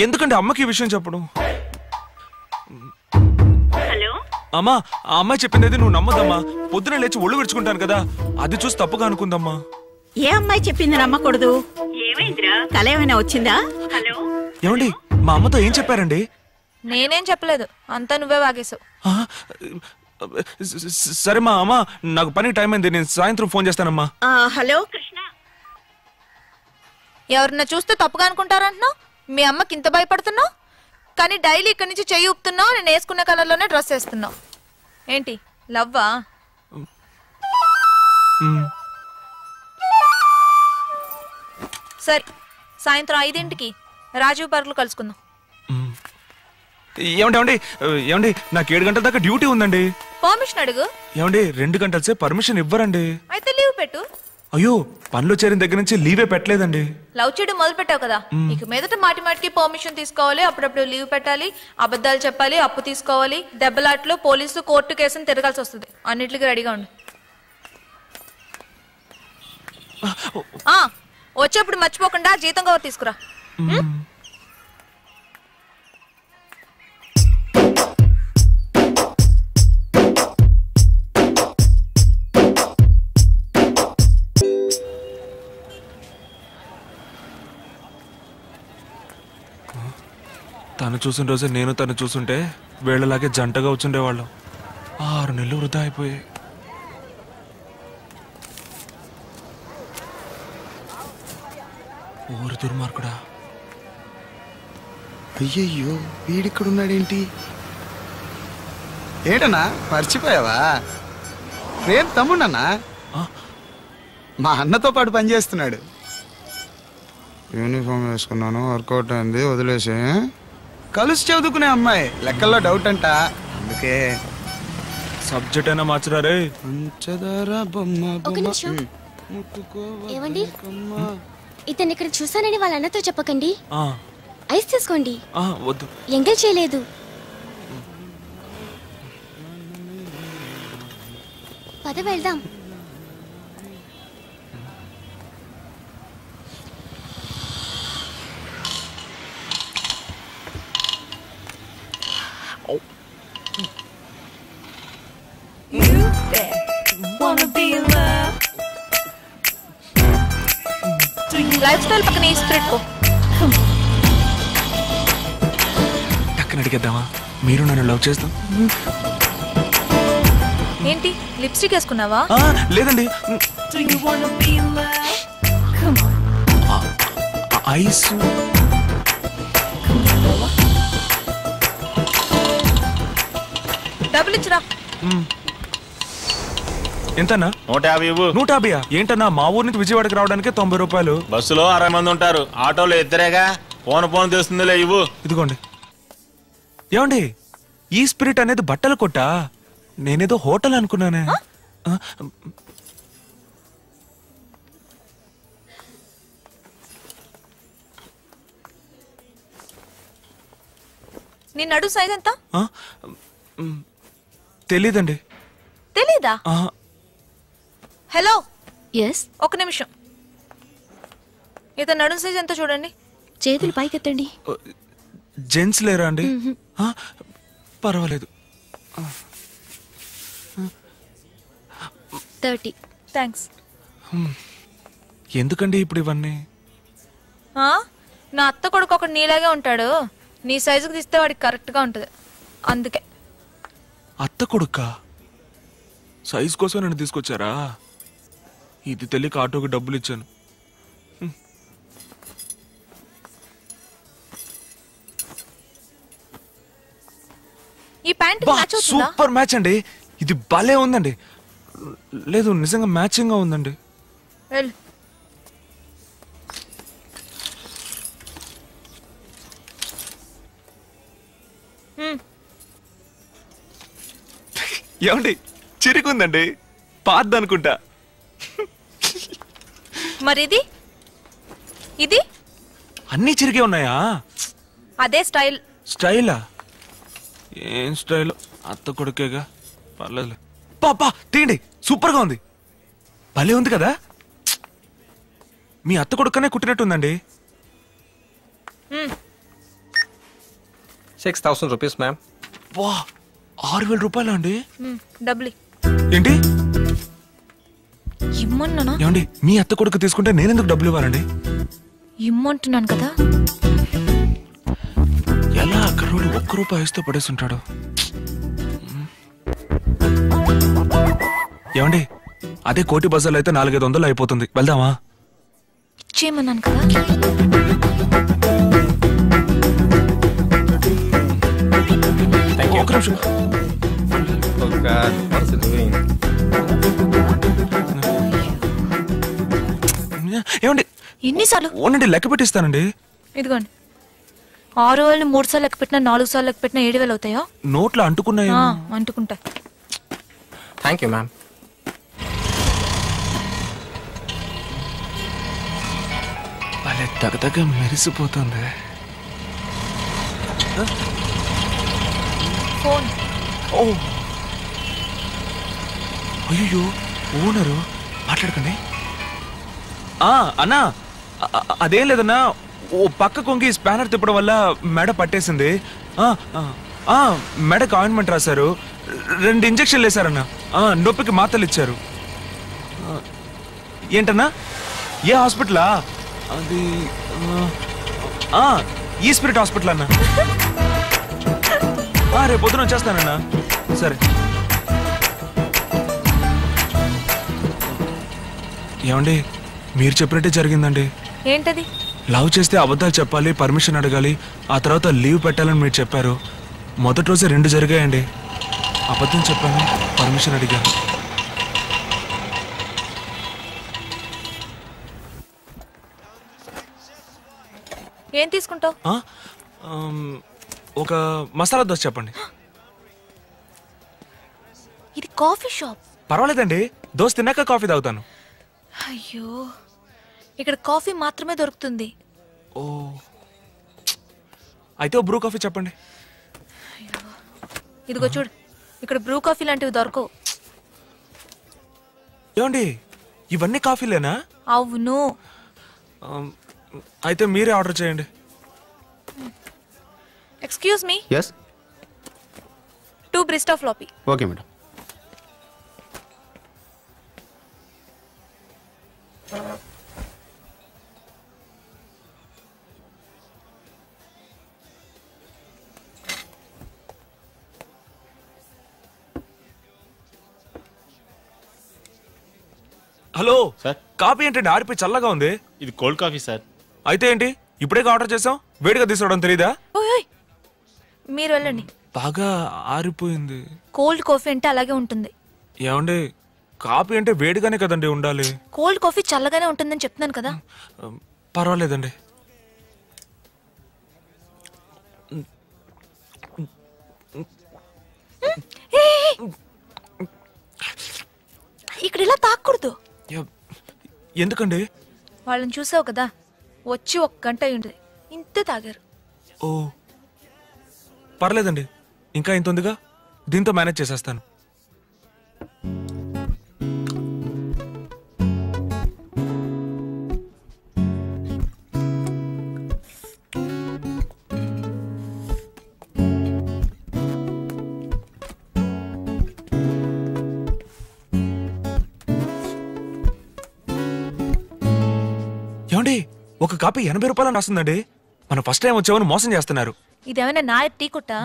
ఎందుకంటే అమ్మకి ఈ విషయం చెప్పడం? అమ్మా, ఆ అమ్మాయి చెప్పింది నువ్వు నమ్మదమ్మా. పొద్దున లేచి ఒళ్ళు విడుచుకుంటాను కదా, అది చూసి తప్పుగా అనుకుందమ్మా. ఏ అమ్మాయి చెప్పింది నమ్మకూడదు? కల ఏమైనా వచ్చిందా? ఏమండి, మా అమ్మతో ఏం చెప్పారండి? నేనేం చెప్పలేదు, అంతా నువ్వే వాగేశావు. సరే మా అమ్మ, నాకు పని టైం అయింది, నేను సాయంత్రం ఫోన్ చేస్తానమ్మా. హలో, ఎవరన్నా చూస్తే తప్పుగా అనుకుంటారంటున్నావు. మీ అమ్మకి ఇంత భయపడుతున్నావు, కానీ డైలీ ఇక్కడి నుంచి చెయ్యి ఊపుతున్నావు, నేను వేసుకునే కలర్లోనే డ్రెస్ వేస్తున్నావు. ఏంటి లవ్వా? సరే, సాయంత్రం 5ంటికి రాజీవ్ పార్క్లో కలుసుకుందాం. ఏమండి ఏమండి, నాకు 7 గంటల దాకా డ్యూటీ ఉందండి. పర్మిషన్ అడుగు. ఏమండి, 2 గంటల సేపు పర్మిషన్ ఇవ్వరండి. అయితే లీవ్ పెట్టు. అయ్యో, పనిలో చేరిన దగ్గర నుంచి లీవే పెట్టలేదండి. లవ్ చేయడం మొదలు పెట్టావు కదా, ఇక మీదట మాటి మాటికి పర్మిషన్ తీసుకోవాలి, అప్పుడప్పుడు లీవ్ పెట్టాలి, అబద్ధాలు చెప్పాలి, అప్పు తీసుకోవాలి, దెబ్బలాట్లు, పోలీసు, కోర్టు కేసుని తిరగాల్సి వస్తుంది. అన్నిటికీ రెడీగా ఉండు. వచ్చేప్పుడు మర్చిపోకుండా జీతం కవర్ తీసుకురా. తను చూసిన రోజే నేను తను చూసుంటే వీళ్ళలాగే జంటగా వచ్చుండేవాళ్ళం. 6 నెలలు వృధా అయిపోయాయి. ఊరు దుర్మార్గుడా. అయ్యయ్యో, వీడిక్కడున్నాడేంటి? ఏటన్నా, మర్చిపోయావా? ప్రేమ్ తమ్ముడన్నా, మా అన్నతో పాటు పనిచేస్తున్నాడు. యూనిఫామ్ వేసుకున్నాను, వర్కౌట్ అయింది, వదిలేసి. కలిసి చదువుకునే అమ్మాయి, లెక్కల్లో డౌట్ అంట, అందుకే. సబ్జెక్ట్ అయినా మార్చరారే. ఏమండి, ఇతను ఇక్కడ చూసానని వాళ్ళ అన్నతో చెప్పకండి. ఐస్ తీసుకోండి. వద్దు, ఎంగల్ చేయలేదు. పద వెళ్దాం. లైఫ్ స్టైల్ పక్కన ఈ స్ప్రిట్ కో. టక్కన అడిగేద్దామా? మీరు నన్ను లవ్ చేస్తాం. ఏంటి లిప్స్టిక్ వేసుకున్నావా? లేదండి. ఐస్. డబ్బులు ఇచ్చిరా. ఎంతన్నా? 150. 150? ఏంటన్నా, మా ఊరు నుంచి విజయవాడకి రావడానికి 90 రూపాయలు. బస్సులో 60 మంది ఉంటారు, ఆటోలో ఇద్దరేగా. ఫోన్ తెస్తుందిలే, ఇవ్వు. ఇదిగోండి. ఏమండి, ఈ స్పిరిట్ అనేది బట్టల కొట్టా? నేనేదో హోటల్ అనుకున్నానే. నీ నడు సైజ్ ఎంత? తెలీదండి. తెలీదా? Hello, yes. ఒక నిమిషం. ఇతను నడుం సైజ్ ఎంతో చూడండి. చేతులు పైకెత్తండి. జెంట్స్ లేరా అండి? పర్వాలేదు. 30. థ్యాంక్స్. ఎందుకండి ఇప్పుడు ఇవన్నీ? నా అత్త కొడుకు ఒకడు నీలాగే ఉంటాడు. నీ సైజుకి తీస్తే వాడికి కరెక్ట్గా ఉంటుంది, అందుకే. అత్త కొడుక సైజ్ కోసం నన్ను తీసుకొచ్చారా? ఇది తెలియక ఆటోకి డబ్బులు ఇచ్చాను. ఈ ప్యాంట్ సూపర్ మ్యాచ్ అండి. ఇది భలే ఉందండి. లేదు నిజంగా మ్యాచింగ్ గా ఉందండి. ఏమండి చిరికుందండి, పాత్ అనుకుంటా. మరి ఇది ఇది అన్నీ చిరిగే ఉన్నాయా? అదే స్టైల్. స్టైలా? ఏం స్టైల్? అత్త కొడుకేగా, పర్లేదు. పాపా తీయండి, సూపర్ గా ఉంది. భలే ఉంది కదా. మీ అత్త కొడుకనే కుట్టినట్టుందండి. 6,000 rupees, ma'am. వా, 6,000 రూపాయలా అండి? డబ్బులు ఏంటి ఇమ్మన్నానా? ఏమండి మీ అత్త కొడుకు తీసుకుంటే నేనెందుకు డబ్బులు ఇవ్వాలండి? ఇమ్మంటున్నాను కదా. ఎలా అక్కడోడు ₹1 ఇస్తే పడేస్తుంటాడు. ఏమండి అదే కోటి బజార్లో అయితే 400-500 అయిపోతుంది. వెళ్దామా? ఇచ్చేయమన్నాను కదా. ఒక నిమిషం. ఏమండి ఎన్నిసార్లు? ఓనండి లెక్క పెట్టిస్తానండి. ఇదిగోండి, 6,000 3 సార్లు లెక్క పెట్టినా 4 సార్లు లెక్క పెట్టినా 7,000 అవుతాయా? నోట్లో అంటుకున్నాయా? అంటుకుంటా. Thank you ma'am. భలే తగదగ మెరిసిపోతుంది. ఫోన్. ఓ అయ్యో, ఓనరు మాట్లాడకండి. అన్నా అదేం లేదన్నా, ఓ పక్క కొంగి స్పానర్ తిప్పడం వల్ల మెడ పట్టేసింది. మెడకు ఆయింట్మెంట్ రాశారు, 2 ఇంజక్షన్లు వేశారన్నా. నొప్పికి మాత్రలు ఇచ్చారు. ఏంటన్నా? ఏ హాస్పిటలా? అది ఈ స్పిరిట్ హాస్పిటల్ అన్నా. రేపు పొద్దున వచ్చేస్తానన్నా. సరే. ఏమండి మీరు చెప్పినట్టే జరిగిందండి. ఏంటది? లవ్ చేస్తే అబద్ధాలు చెప్పాలి, పర్మిషన్ అడగాలి, ఆ తర్వాత లీవ్ పెట్టాలని మీరు చెప్పారు. మొదటి రోజే 2 జరిగాయండి. అబద్ధం చెప్పాను, పర్మిషన్ అడిగాను. ఏం తీసుకుంటావు? ఒక మసాలా దోశ చెప్పండి. ఇది కాఫీ షాప్. పర్వాలేదండి, దోశ తిన్నాక కాఫీ తాగుతాను. అయ్యో, ఇక్కడ కాఫీ మాత్రమే దొరుకుతుంది. ఓ, అయితే బ్రూ కాఫీ చెప్పండి. ఇదిగో చూడు, ఇక్కడ బ్రూ కాఫీ లాంటివి దొరకవు. ఏమండి ఇవన్నీ కాఫీలేనా? అవును. అయితే మీరే ఆర్డర్ చేయండి. Excuse me. yes 2 barista frappe. Okay madam. Hello sir, coffee ఏంటండి ఆరిపోయి చల్లగా ఉంది? ఇది కోల్డ్ కాఫీ సార్. అయితే ఏంటి ఇప్పుడే ఆర్డర్ చేసాం, వేడిగా తీసుకోవడం తెలీదా? మీరు వెళ్ళండి. బాగా ఆరిపోయింది. కోల్డ్ కాఫీ అంటే అలాగే ఉంటుంది. ఏమండి కాఫీ అంటే వేడిగానే కదండి ఉండాలి. కోల్డ్ కాఫీ చల్లగానే ఉంటుందని చెప్తున్నాను కదా. పర్వాలేదండి. ఇక్కడ ఇలా తాకూడదు. ఎందుకండి? వాళ్ళని చూసావు కదా, వచ్చి 1 గంట అయ్యింది, ఇంతే తాగారు. ఓ పర్లేదండి, ఇంకా ఇంత ఉందిగా, దీంతో మేనేజ్ చేసేస్తాను. ఒక కాపీ 80 రూపాయలు రాస్తుందండి. మనం ఫస్ట్ టైం వచ్చామని మోసం చేస్తున్నారు. ఇదేమైనా నా టీ కొట్టా?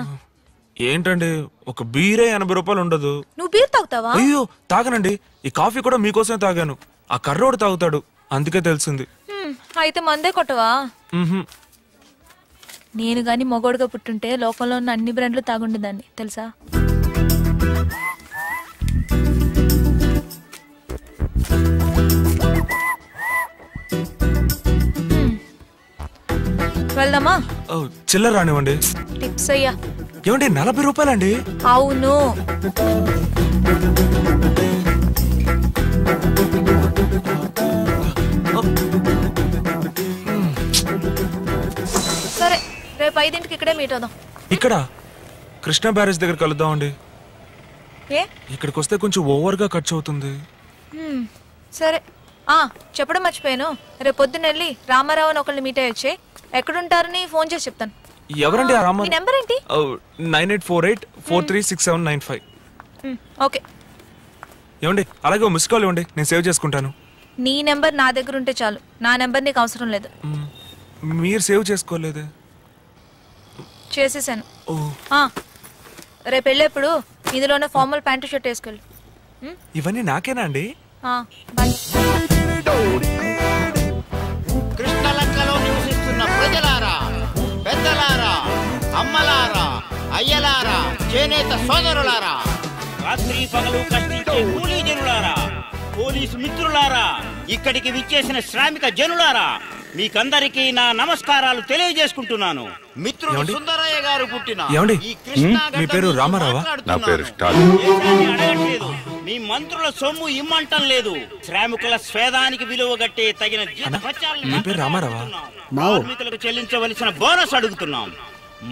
ఏంటండి ఒక బీరే 80 రూపాయలు ఉండదు. నువ్వు బీర్ తాగుతావా? అయ్యో తాగనండి. ఈ కాఫీ కూడా మీకోసమే తాగాను. ఆ కర్రోడు తాగుతాడు, అందుకే తెలిసింది. అయితే మందే కొట్టవా? మ్హూ. నేను గాని మొగోడుగా పుట్టుంటే లోకంలో ఉన్న అన్ని బ్రాండ్లు తాగుండేదాన్ని తెలుసా? వెళ్దామా? చిల్లర రానివ్వండి. టిప్స్ అయ్యా. ఏమండి 40 రూపాయలండి? అవును. సరే రేపు 5ంటికి ఇక్కడే మీట్ అవుదాం. ఇక్కడ కృష్ణా బ్యారేజ్ దగ్గర కలుద్దామండి. ఏ ఇక్కడికి వస్తే కొంచెం ఓవర్గా ఖర్చు అవుతుంది. సరే చెప్పడం మర్చిపోయాను. రేపు పొద్దున్న వెళ్ళి రామారావు అని ఒకళ్ళని మీట్ అయ్యొచ్చే. ఎక్కడుంటారని ఫోన్ చేసి చెప్తాను. ఎవరండి ఆ రామారావు? మీ నెంబర్ ఏంటి? 9848436795. ఓకే. ఏమండి అలాగే మిస్ కాల్ ఇవ్వండి, నేను సేవ్ చేసుకుంటాను. నీ నెంబర్ నా దగ్గర ఉంటే చాలు. నా నెంబర్ నీకు అవసరం లేదు. మీరు సేవ్ చేసుకోలేదే? చేసేసాను. రేపు వెళ్ళేప్పుడు ఇందులోనే ఫార్మల్ ప్యాంటు షర్ట్ వేసుకెళ్ళు. ఇవన్నీ నాకేనా అండి? బాయ్. కృష్ణలంకలో నివసిస్తున్న ప్రజలారా, పెద్దలారా, అమ్మలారా, అయ్యలారా, చేనేత సోదరులారా, రాత్రి పగలు కష్టించే కూలీ జనులారా, పోలీసు మిత్రులారా, ఇక్కడికి విచ్చేసిన శ్రామిక జనులారా, మీకందరికీ నా నమస్కారాలు తెలియజేసుకుంటున్నాను. మిత్రుడు సుందరయ్య గారు పుట్టిన ఈ కృష్ణా మీ పేరు రామారావా? నా పేరు అడగట్లేదు. మీ మంత్రుల సొమ్ము ఇమ్మంటం లేదు. శ్రామికుల స్వేదానికి విలువ గట్టే తగిన కార్మికులకు చెల్లించవలసిన బోనస్ అడుగుతున్నాం.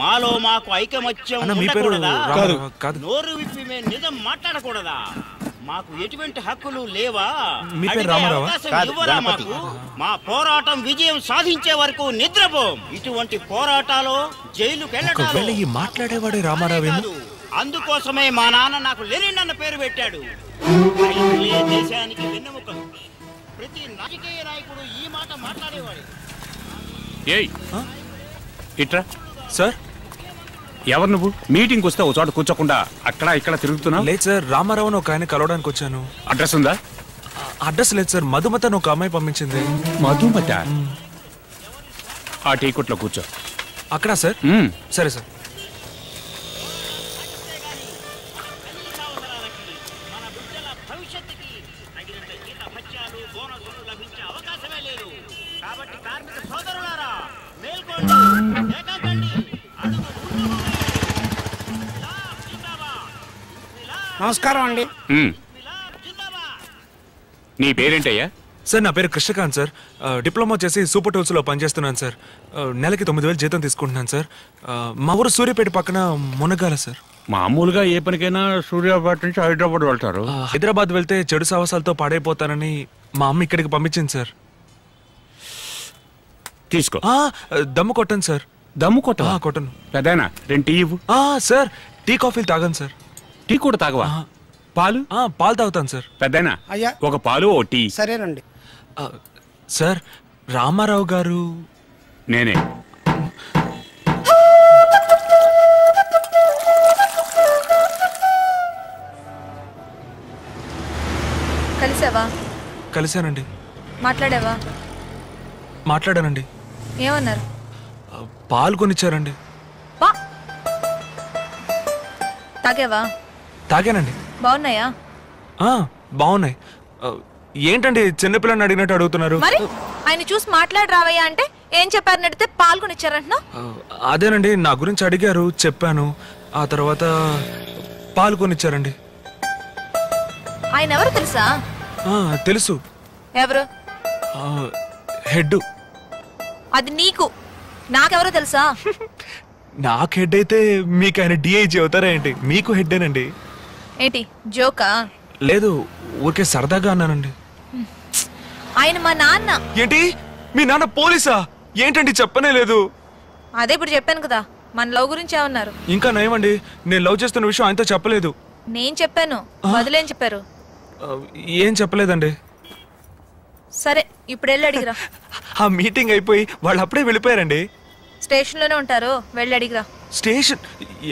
మాలో మాకు ఐకమత్యం ఉండకూడదా? నోరు విప్పి మేము నిజం మాట్లాడకూడదా? మాకు ఎటువంటి హక్కులు లేవా? అవకాశం ఇవ్వరా మాకు? మా పోరాటం విజయం సాధించే వరకు నిద్రపోం. ఇటువంటి పోరాటాలు జైలుకు మాట్లాడేవాడే రామారావు. అందుకోసమే మా నాన్న నాకు లెనిన్ అన్న పేరు పెట్టాడు. దేశానికి వెన్నెముకలు. ప్రతి రాజకీయ నాయకుడు ఈ మాట మాట్లాడేవాడు. సార్ ఎవరు నువ్వు? మీటింగ్ వస్తే ఓ చోట కూర్చోకుండా అక్కడ ఇక్కడ తిరుగుతున్నావు? లేదు సార్, రామారావుని ఒక ఆయన కలవడానికి వచ్చాను. అడ్రస్ ఉందా? అడ్రస్ లేదు సార్, మధుమత ఒక అమ్మాయి పంపించింది. మధుమత? ఆ టీ కొట్లో కూర్చో. అక్కడ సార్? సరే సార్. నమస్కారం అండి. నీ పేరేంటయ్యా? సార్ నా పేరు కృష్ణకాంత్ సార్. డిప్లొమా చేసి సూపర్ టూల్స్ లో పనిచేస్తున్నాను సార్. నెలకి 9,000 జీతం తీసుకుంటున్నాను సార్. మా ఊరు సూర్యాపేట పక్కన మునగాల సార్. మామూలుగా ఏ పనికైనా సూర్యాపేట నుంచి హైదరాబాద్ వెళ్తారు. హైదరాబాద్ వెళ్తే చెడు సహవాసాలతో పాడైపోతానని మా అమ్మ ఇక్కడికి పంపించింది సార్. తీసుకో. దమ్ము కొట్టండి సార్. దమ్ము కొట్టవా? కొట్టను. పెద్దనా 2 టీ ఇవ్వు. సార్ టీ కాఫీలు తాగాను సార్. టీ కూడా తాగవా? పాలు? పాలు తాగుతాను సార్. పెద్దనా అయ్యా ఒక పాలు ఓ టీ. సరేనండి. సార్ రామారావు గారు నేనే. కలిసావా? కలిశానండి. మాట్లాడావా? మాట్లాడానండి. ఏమన్నారు? పాలు కొనిచ్చారండి. తాగావా? తాగానండి. బాగున్నాయా? బాగున్నాయి. ఏంటండి చిన్నపిల్లని అడిగినట్టు అడుగుతున్నారు? మరి ఆయన చూసి మాట్లాడి రావయ్యా అంటే ఏం చెప్పారని అడిగితే పాల్గొనిచ్చారంటున్నా? అదేనండి, నా గురించి అడిగారు, చెప్పాను. ఆ తర్వాత పాల్గొనిచ్చారండి. ఆయన ఎవరు తెలుసా? తెలుసు. ఎవరు? హెడ్. అది నీకు, నాకెవరో తెలుసా? నాకు హెడ్ అయితే మీకు ఆయన డిఐజీ అవుతారా ఏంటి? మీకు హెడ్డేనండి. ఏంటి జోకా? లేదు, ఊరికే సరదాగా అన్నానండి. ఆయన మా నాన్న. ఏంటి మీ నాన్న పోలీసా? ఏంటండి చెప్పనే లేదు. అదే ఇప్పుడు చెప్పాను కదా, మన లవ్ గురించి ఏమన్నారు? ఇంకా నయమండి, నేను లవ్ చేస్తున్న విషయం ఆయనతో చెప్పలేదు. నేను చెప్పాను, వదిలేం చెప్పారు? ఏం చెప్పలేదండి. సరే ఇప్పుడు వెళ్ళి అడిగిరా. ఆ మీటింగ్ అయిపోయి వాళ్ళు అప్పుడే వెళ్ళిపోయారండి. స్టేషన్ లోనే ఉంటారు, వెళ్ళి అడిగిరా. స్టేషన్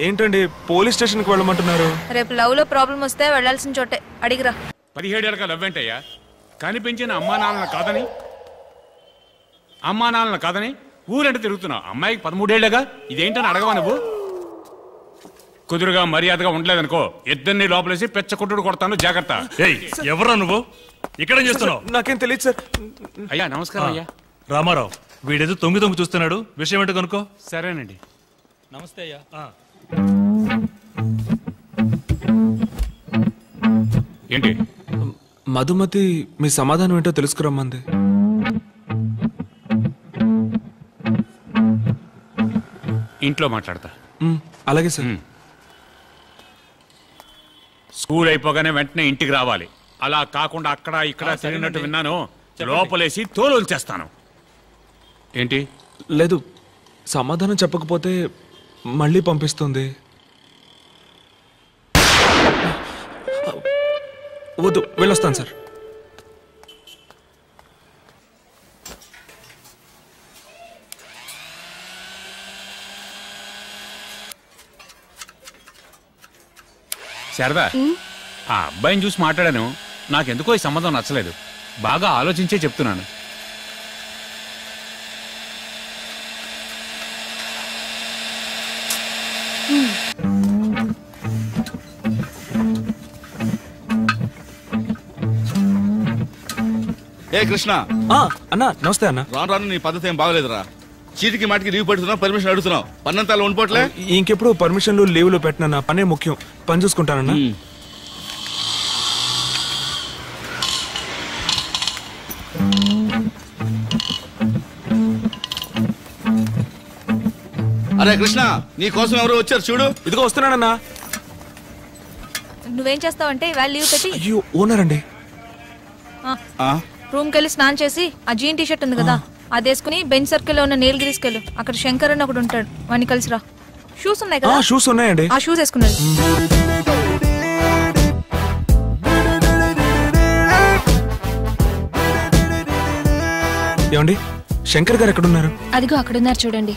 ఏంటండి, పోలీస్ స్టేషన్ కి వెళ్ళమంటున్నారు? రేపు లవ్ లో ప్రాబ్లం వస్తే వెళ్ళాల్సిన చోటే, అడిగిరా. 17 ఏళ్ళగా లవ్ ఏంటయ్యా? కనిపించిన అమ్మా నాన్నలు కాదని ఊరంటే తిరుగుతున్నావు. అమ్మాయికి 13 ఏళ్ళగా, ఇదేంటని అడగవా నువ్వు? కుదురుగా మర్యాదగా ఉండలేదనుకో ఇద్దరిని లోపలేసి పెచ్చ కొట్టుడు కొడతాను, జాగ్రత్త. ఎవరా నువ్వు? ఇక్కడ చేస్తున్నావు? నాకేం తెలియదు సార్. అయ్యా నమస్కారం. అయ్యా రామారావు, వీడేదో తొంగి చూస్తున్నాడు, విషయం ఏంటో కనుకో. సరేనండి. నమస్తే అయ్యా. ఏంటి? మధుమతి మీ సమాధానం ఏంటో తెలుసుకురమ్మంది. ఇంట్లో మాట్లాడతా. అలాగే సార్. స్కూల్ అయిపోగానే వెంటనే ఇంటికి రావాలి. అలా కాకుండా అక్కడ ఇక్కడ తిరిగినట్టు విన్నాను, లోపలేసి తోలు చేస్తాను. ఏంటి? లేదు, సమాధానం చెప్పకపోతే మళ్ళీ పంపిస్తుంది. వద్దు, వెళ్ళొస్తాను సార్. శారదా, ఆ అబ్బాయిని చూసి మాట్లాడాను, నాకెందుకో ఈ సంబంధం నచ్చలేదు. బాగా ఆలోచించే చెప్తున్నాను. ఏ కృష్ణ. అన్నా నమస్తే అన్న. రాను నీ పద్ధతి ఏం బాగలేదురా. చీటికి మాటికి లీవ్ పెడుతున్నావు, పర్మిషన్ అడుగుతున్నావు. పన్నంతాలు ఉండిపోట్లే. ఇంకెప్పుడు పర్మిషన్లు లీవ్లు పెట్టినా పనే ముఖ్యం. పని చూసుకుంటానన్నా. అరే కృష్ణ, నీ కోసం ఎవరు వచ్చారు చూడు. ఇదిగో వస్తున్నానన్నా. నువ్వేం చేస్తావంటే ఇవాళ లీవ్ పెట్టి. అయ్యో ఓనర్ అండి. రూమ్ కెళ్ళి స్నానం చేసి ఆ జీన్ టీ షర్ట్ ఉంది కదా, అది వేసుకుని బెంచ్ సర్కిల్ లో ఉన్న నీలగిరీస్ కెళ్ళు. అక్కడ శంకర్ అని ఒకడు ఉంటాడు, వాడిని కలిసిరా. షూస్ ఉన్నాయి కదా? షూస్ ఉన్నాయండి. ఆ షూస్ వేసుకున్నాడు. ఏమండి, శంకర్ గారు ఎక్కడున్నారు? అదిగో అక్కడున్నారు చూడండి.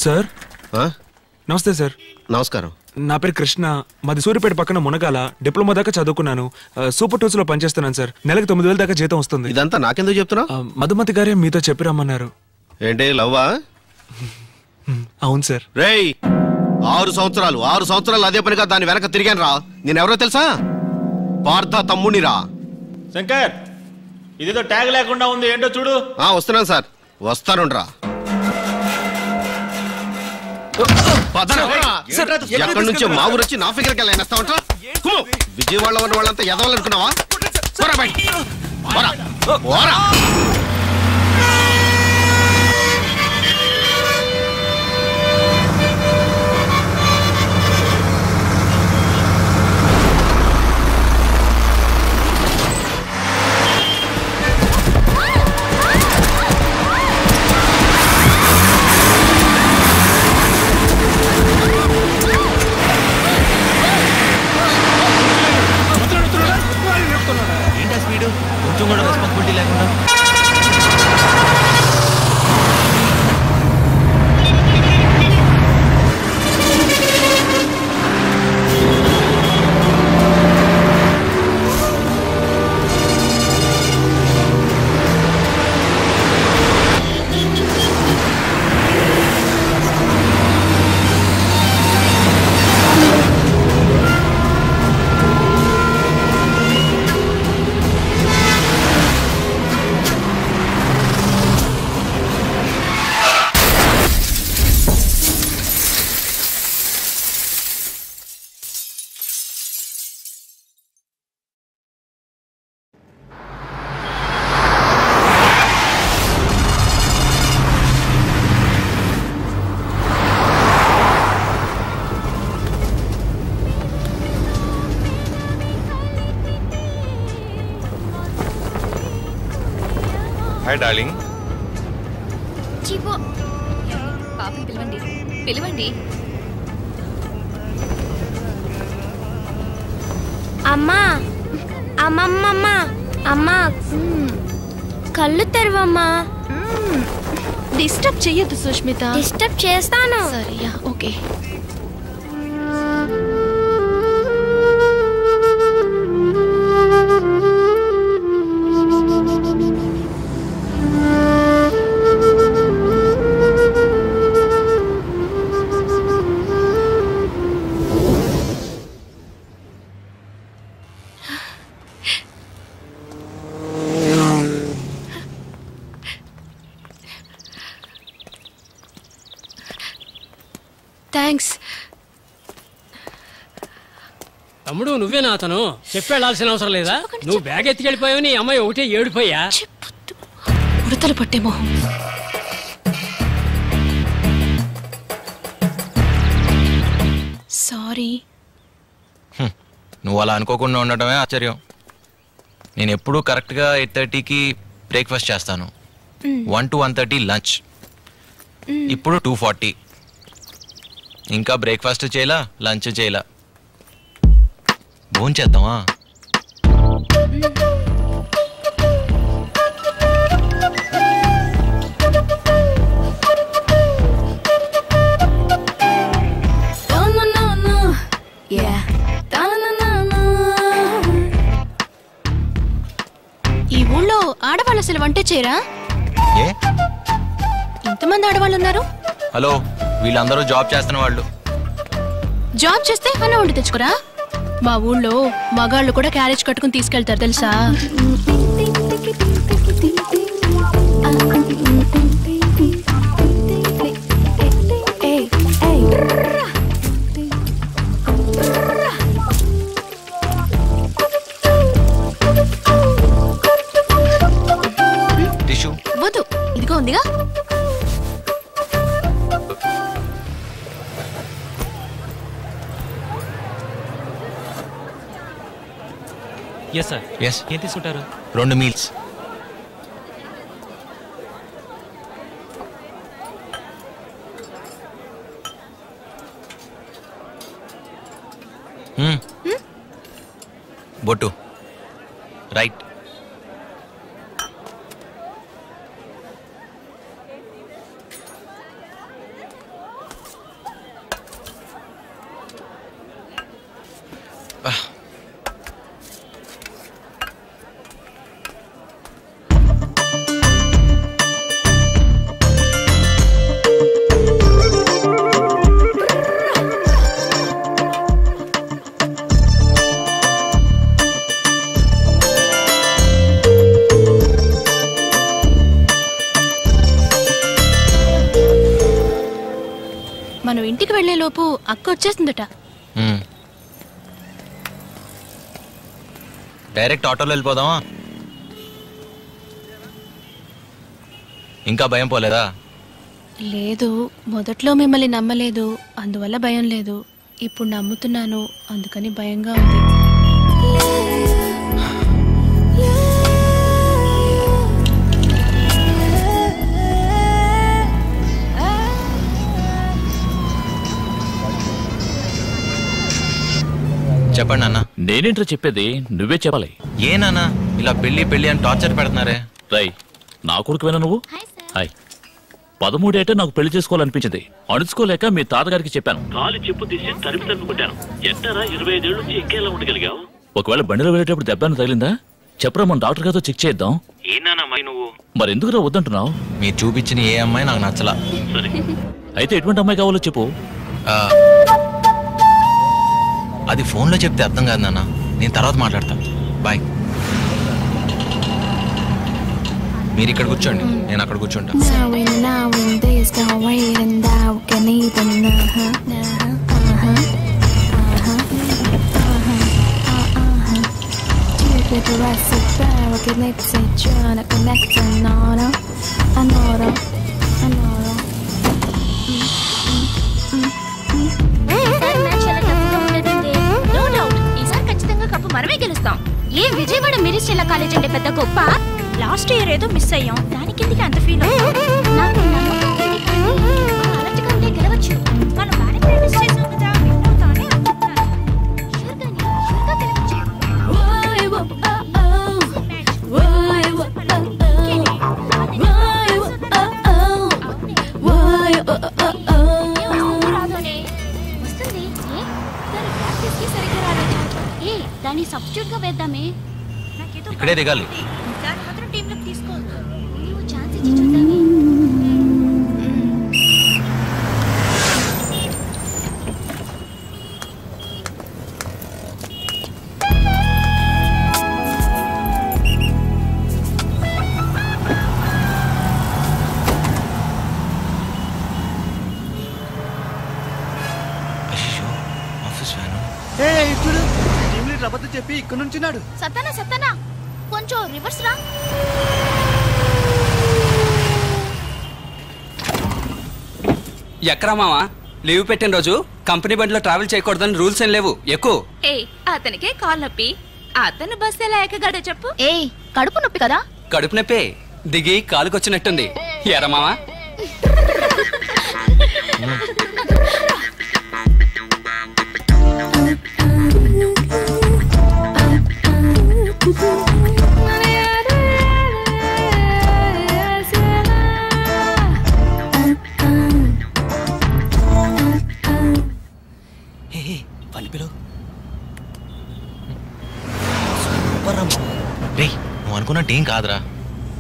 సార్ నమస్తే సార్. నమస్కారం. నా పేరు కృష్ణ, మాది సూర్యపేట పక్కన మునగాల. డిప్లొమా దాకా చదువుకున్నాను. సూపర్ టూర్స్ లో పనిచేస్తున్నాను సార్. నెలకు 9,000 దాకా జీతం వస్తుంది. ఇదంతా నాకెందుకు చెప్తున్నా? మధుమతి గారే మీతో చెప్పి రమ్మన్నారు. ఏంటి లవ్వా? అవును సార్. రేయ్, 6 సంవత్సరాలు అదే పనిగా దాని వెనక తిరిగాను రా. నేనెవరో తెలుసా? పార్థ తమ్మునిరా. శంకర్, ఇదేదో ట్యాగ్ లేకుండా ఉంది, ఏంటో చూడు. వస్తున్నాను సార్, వస్తానుండ్రా. ఎక్కడి నుంచో మా ఊరు వచ్చి నా ఫిగర్కి వెళ్ళేస్తావంటా? విజయవాడలో ఉన్న వాళ్ళంతా ఎదవాలనుకున్నావా? కొంచెం కూడా రెస్పాన్సిబిలిటీ లేకుండా. Hi darling. పాపని పిలవండి, పిలవండి. అమ్మా అమ్మమ్మమ్మ అమ్మా కళ్ళు తెరవమ్మా. డిస్టర్బ్ చెయ్యొద్దు సుష్మిత. డిస్టర్బ్ చేస్తాను. సరియా ఓకే. థ్యాంక్స్. తమ్ముడు నువ్వేనా అతను? చెప్పేళ్ళాల్సిన అవసరం లేదా? నువ్వు బ్యాగ్ ఎత్తుకెళ్ళిపోయావు, నీ అమ్మాయి ఒకటే ఏడిపోయా. ఉడతలు పట్టే మొహం. సారీ. నువ్వు అలా అనుకోకుండా ఉండటమే ఆశ్చర్యం. నేను ఎప్పుడూ కరెక్ట్గా 8:30కి బ్రేక్ఫాస్ట్ చేస్తాను. 1 to 1:30 లంచ్. ఇప్పుడు 2:40. ఇంకా బ్రేక్ఫాస్ట్ చేయలా, లంచ్ చేయలా. భోంచేద్దామా? ఈ ఊళ్ళో ఆడవాళ్ళు అసలు వంట చేయరా? ఇంతమంది ఆడవాళ్ళు ఉన్నారు. హలో, వీళ్ళందరూ జాబ్ చేస్తున్న వాళ్ళు. జాబ్ చేస్తే అన్న వండి తెచ్చుకోరా? మా ఊళ్ళో మగాళ్ళు కూడా క్యారేజ్ కట్టుకుని తీసుకెళ్తారు తెలుసా? వద్దు, ఇదిగో ఉందిగా. Yes sir. ఎస్. ఏం తీసుకుంటారు? 2 మీల్స్. బొట్టు రైట్. మనం ఇంటికి వెళ్లే లోపు అక్క వచ్చేస్తుందట. డైరెక్ట్ ఆటోలో వెళ్ళిపోదామా? ఇంకా భయం పోలేదా? లేదు, మొదట్లో మిమ్మల్ని నమ్మలేదు, అందువల్ల భయం లేదు. ఇప్పుడు నమ్ముతున్నాను, అందుకని భయంగా ఉంది. చెప్పండి నాన్న. నేనేంట్రా చెప్పేది, నువ్వే చెప్పాలి. ఏ నాన్న ఇలా పెళ్లి పెళ్లి అని టార్చర్ పెడుతున్నారే? రై, నా కొడుకువేనా నువ్వు? హాయ్. 13 ఏటే నాకు పెళ్లి చేసుకోవాలనిపించింది. అణుచుకోలేక మీ తాతగారికి చెప్పాను. కాలు చెప్పు తీసి తరిమి తరిమి కొట్టాను. ఎట్టరా 25 ఏళ్ళ నుంచి ఎక్కేలా ఉండగలిగావు? ఒకవేళ బండిలో వెళ్ళేటప్పుడు దెబ్బను తగిలిందా? చెప్పరా, మన డాక్టర్ గారితో చెక్ చేద్దాం. ఏనానమ్మాయి నువ్వు? మరి ఎందుకురా వద్దంటున్నావు? మీరు చూపించిన ఏ అమ్మాయి నాకు నచ్చలా. సరే, అయితే ఎటువంటి అమ్మాయి కావాలో చెప్పు. అది ఫోన్లో చెప్తే అర్థం కాదు నాన్న, నేను తర్వాత మాట్లాడతా. బాయ్. మీరు ఇక్కడ కూర్చోండి, నేను అక్కడ కూర్చుంటా. మనమే గెలుస్తాం. ఏ విజయవాడ మిరిస్టెల్లా కాలేజ్ అంటే పెద్ద గొప్ప. లాస్ట్ ఇయర్ ఏదో మిస్ అయ్యాం, దానికి ఎందుకు అంత ఫీల్ నాకు నమ్మకం ఉంది, కానీ అలర్ట్గా గెలవచ్చు. మనం బాగానే ప్రాక్టీస్ చేసాం కదా, విన్నావుతానే అనుకుంటున్నాను. షూర్గా గెలవచ్చు. ఏ దాన్ని సబ్స్టిట్యూట్ గా వేద్దామే. ఇక్కడే దిగాలి. దాన్ని మాత్రం టీంలోకి తీసుకోవద్దు. నువ్వు ఛాన్స్ ఇచ్చి చూద్దామే. చూడు టీం లీడర్ అబద్ధం చెప్పి ఇక్కడ నుంచున్నాడు. సత్తనా కొంచెం రివర్స్ రా. ఎక్కరా మావా? లీవ్ పెట్టిన రోజు కంపెనీ బండిలో ట్రావెల్ చేయకూడదని రూల్స్ ఏం లేవు. ఎక్కువ. అతనికే కాల్ నొప్పి, అతను బస్ ఎలా ఎక్కగాడో చెప్పు. కడుపు నొప్పి కదా? కడుపు నొప్పే, దిగి కాలుకొచ్చినట్టుంది. ఎరా మావా? రే నువ్వు అనుకున్నట్టు ఏం కాదురా.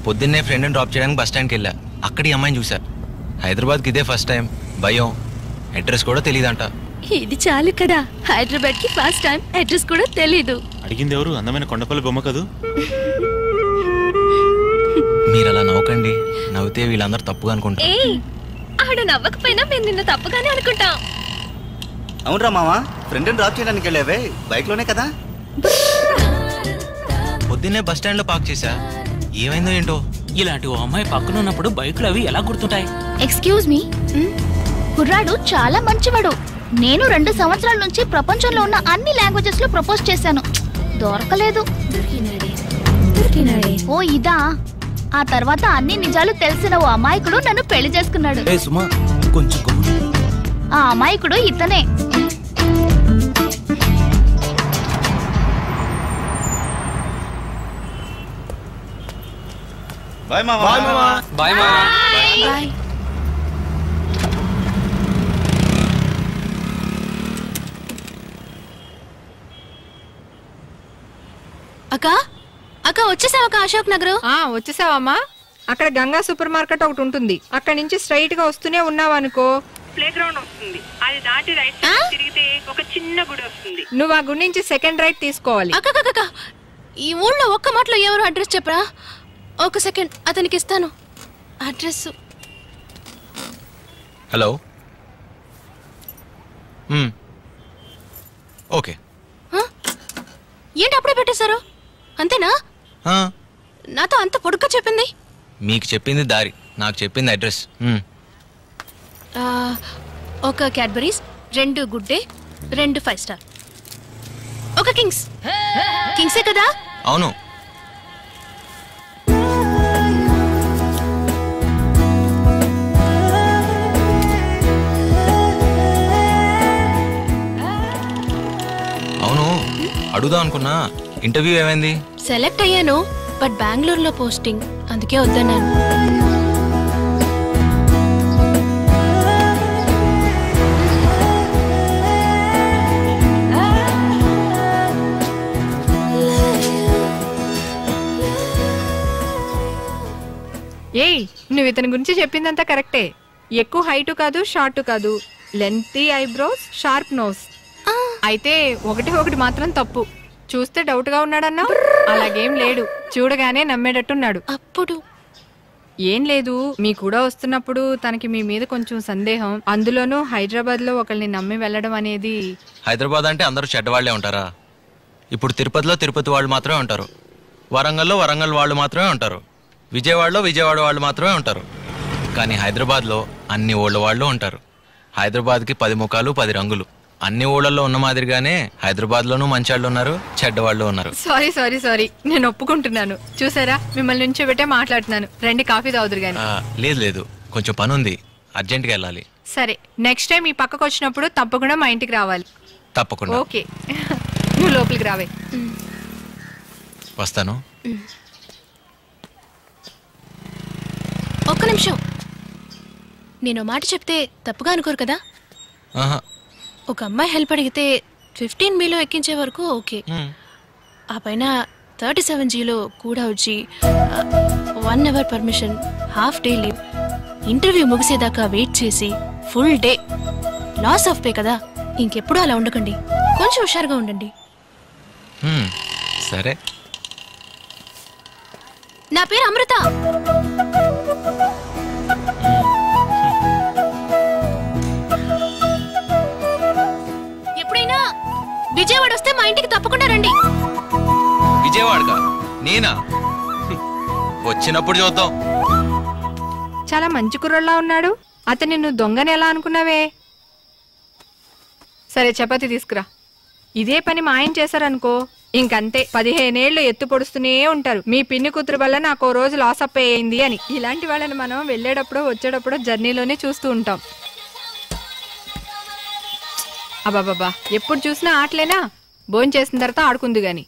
పొద్దున్నే ఫ్రెండ్ని డ్రాప్ చేయడానికి బస్ స్టాండ్కి వెళ్ళా. అక్కడ ఈ అమ్మాయిని చూసా. హైదరాబాద్కి ఇదే ఫస్ట్ టైం. భయం, అడ్రస్ కూడా తెలియదంట. ఇది చాలు కదా, హైదరాబాద్ కి ఫస్ట్ టైం, అడ్రస్ కూడా తెలీదు. అడిగింది ఎవరు? అందమైన కొండపల్లి బొమ్మ కదూ. మీరు అలా నవ్వకండి. నవ్వితే వీళ్ళందరూ తప్పుగా అనుకుంటారు. ఆడు నవ్వకపోయినా మేము నిన్ను తప్పుగానే అనుకుంటాం. అవునరా మావా, ఫ్రెండ్ని డ్రాప్ చేయడానికి వెళ్ళావే బైక్ లోనే కదా? పొద్దున్నే బస్ స్టాండ్ లో పార్క్ చేశా. ఏమైందో ఏంటో. ఇలాంటి ఓ అమ్మాయి పక్కన ఉన్నప్పుడు బైకులు అవి ఎలా గుర్తుంటాయి? ఎక్స్క్యూజ్ మీ, కుర్రాడు చాలా మంచివాడు. నేను 2 సంవత్సరాల నుంచి ప్రపంచంలో ఉన్న అన్ని లాంగ్వేజెస్ లో ప్రపోజ్ చేశాను, దొరకలేదు. ఓ ఇదా? ఆ తర్వాత అన్ని నిజాలు తెలిసిన ఓ అమాయకుడు నన్ను పెళ్లి చేసుకున్నాడు. ఆ అమాయకుడు ఇతనే. బాయ్ మావా. బాయ్ మావా. బాయ్. అక్క వచ్చేసావా అశోక్ నగర్? వచ్చేసావమ్మా. అక్కడ గంగా సూపర్ మార్కెట్ ఒకటి ఉంటుంది. అక్కడ నుంచి స్ట్రైట్ గా వస్తూనే ఉన్నావు అనుకో, ప్లే గ్రౌండ్ వస్తుంది. అది దాటి రైట్ సైడ్ తిరిగితే ఒక చిన్న గుడి వస్తుంది. నువ్వు ఆ గుడి నుంచి సెకండ్ రైట్ తీసుకోవాలి. అక్క ఈ ఊళ్ళో ఒక్క మాటలో ఎవరు అడ్రస్ చెప్పరా? ఒక సెకండ్, అతనికి ఇస్తాను అడ్రస్. హలో. ఓకే. ఏంటి అప్పుడే పెట్టేశారు? అంతేనా? నాతో అంత పొడుగ్గా చెప్పింది. మీకు చెప్పింది దారి, నాకు చెప్పింది అడ్రస్. ఒక క్యాడ్బరీస్, 2 గుడ్ డే, 2 5 స్టార్, ఒక కింగ్సే కదా? అవును. అవును, అడుగుదాం అనుకున్నా. ఇంటర్వ్యూ ఏమైంది? సెలెక్ట్ అయ్యాను, బట్ బెంగళూరులో పోస్టింగ్, అందుకే వద్దన్నాను. నువ్వు ఇతని గురించి చెప్పిందంతా కరెక్టే. ఎక్కువ హైట్ కాదు, షార్ట్ కాదు, లెంతీ ఐబ్రోస్, షార్ప్ నోస్. అయితే ఒకటి మాత్రం తప్పు. చూస్తే డౌట్ గా ఉన్నాడన్నా? అలాగేం లేడు, చూడగానే నమ్మేటట్టున్నాడు. అప్పుడు ఏం లేదు, మీ కూడా వస్తున్నప్పుడు తనకి మీ మీద కొంచెం సందేహం. అందులోనూ హైదరాబాద్ లో ఒకరిని నమ్మి వెళ్ళడం అనేది. హైదరాబాద్ అంటే అందరూ చెడ్డవాళ్లే ఉంటారా? ఇప్పుడు తిరుపతిలో తిరుపతి వాళ్ళు మాత్రమే ఉంటారు. వరంగల్లో వరంగల్ వాళ్ళు మాత్రమే ఉంటారు. విజయవాడలో విజయవాడ వాళ్ళు మాత్రమే ఉంటారు. కానీ హైదరాబాద్లో అన్ని ఊళ్ళ వాళ్ళు ఉంటారు. హైదరాబాద్కి 10 ముఖాలు 10 రంగులు. అన్ని ఊళ్ళల్లో ఉన్న మాదిరిగానే హైదరాబాద్లోనూ మంచాళ్ళు ఉన్నారు, చెడ్డవాళ్ళు ఉన్నారు. సారీ, నేను ఒప్పుకుంటున్నాను. చూసారా, మిమ్మల్ని నుంచో పెట్టే మాట్లాడుతున్నాను. రండి, కాఫీ తాగుదురు గాని. లేదు, కొంచెం పని ఉంది, అర్జెంట్గా వెళ్ళాలి. సరే, నెక్స్ట్ టైం ఈ పక్కకు వచ్చినప్పుడు తప్పకుండా మా ఇంటికి రావాలి. తప్పకుండా. ఓకే, నువ్వు లోపలికి రావే. వస్తాను. ఒక్క నిమిషం, నేను మాట చెప్తే తప్పుగా అనుకోరు కదా? ఒక అమ్మాయి హెల్ప్ అడిగితే 15Bలో ఎక్కించే వరకు ఓకే. ఆ పైన 37Gలో కూడా వచ్చి 1 hour permission, half day leave, interview ముగిసేదాకా వెయిట్ చేసి full day loss of pay కదా. ఇంకెప్పుడు అలా ఉండకండి, కొంచెం హుషారుగా ఉండండి. సరే. నా పేరు అమృత. ఎప్పుడైనా విజయవాడ వస్తే మా ఇంటికి తప్పకుండా రండి. విజయవాడగా? నేనా? వచ్చినప్పుడు చూద్దాం. చాలా మంచి కుర్రోళ్ళ ఉన్నాడు. అతన్ని నువ్వు దొంగని ఎలా అనుకున్నావే? సరే చపాతి తీసుకురా. ఇదే పని మా ఆయన చేశారనుకో ఇంకంతే, 15 ఏళ్ళు ఎత్తు పొడుస్తూనే ఉంటారు. మీ పిన్ని కూతురు వల్ల నాకు రోజు లాస్ అప్ అయ్యింది అని. ఇలాంటి వాళ్ళని మనం వెళ్ళేటప్పుడు వచ్చేటప్పుడు జర్నీలోనే చూస్తూ ఉంటాం. అబ్బాబాబా, ఎప్పుడు చూసినా ఆటలేనా? భోజనం చేసిన తర్వాత ఆడుకుంది గాని.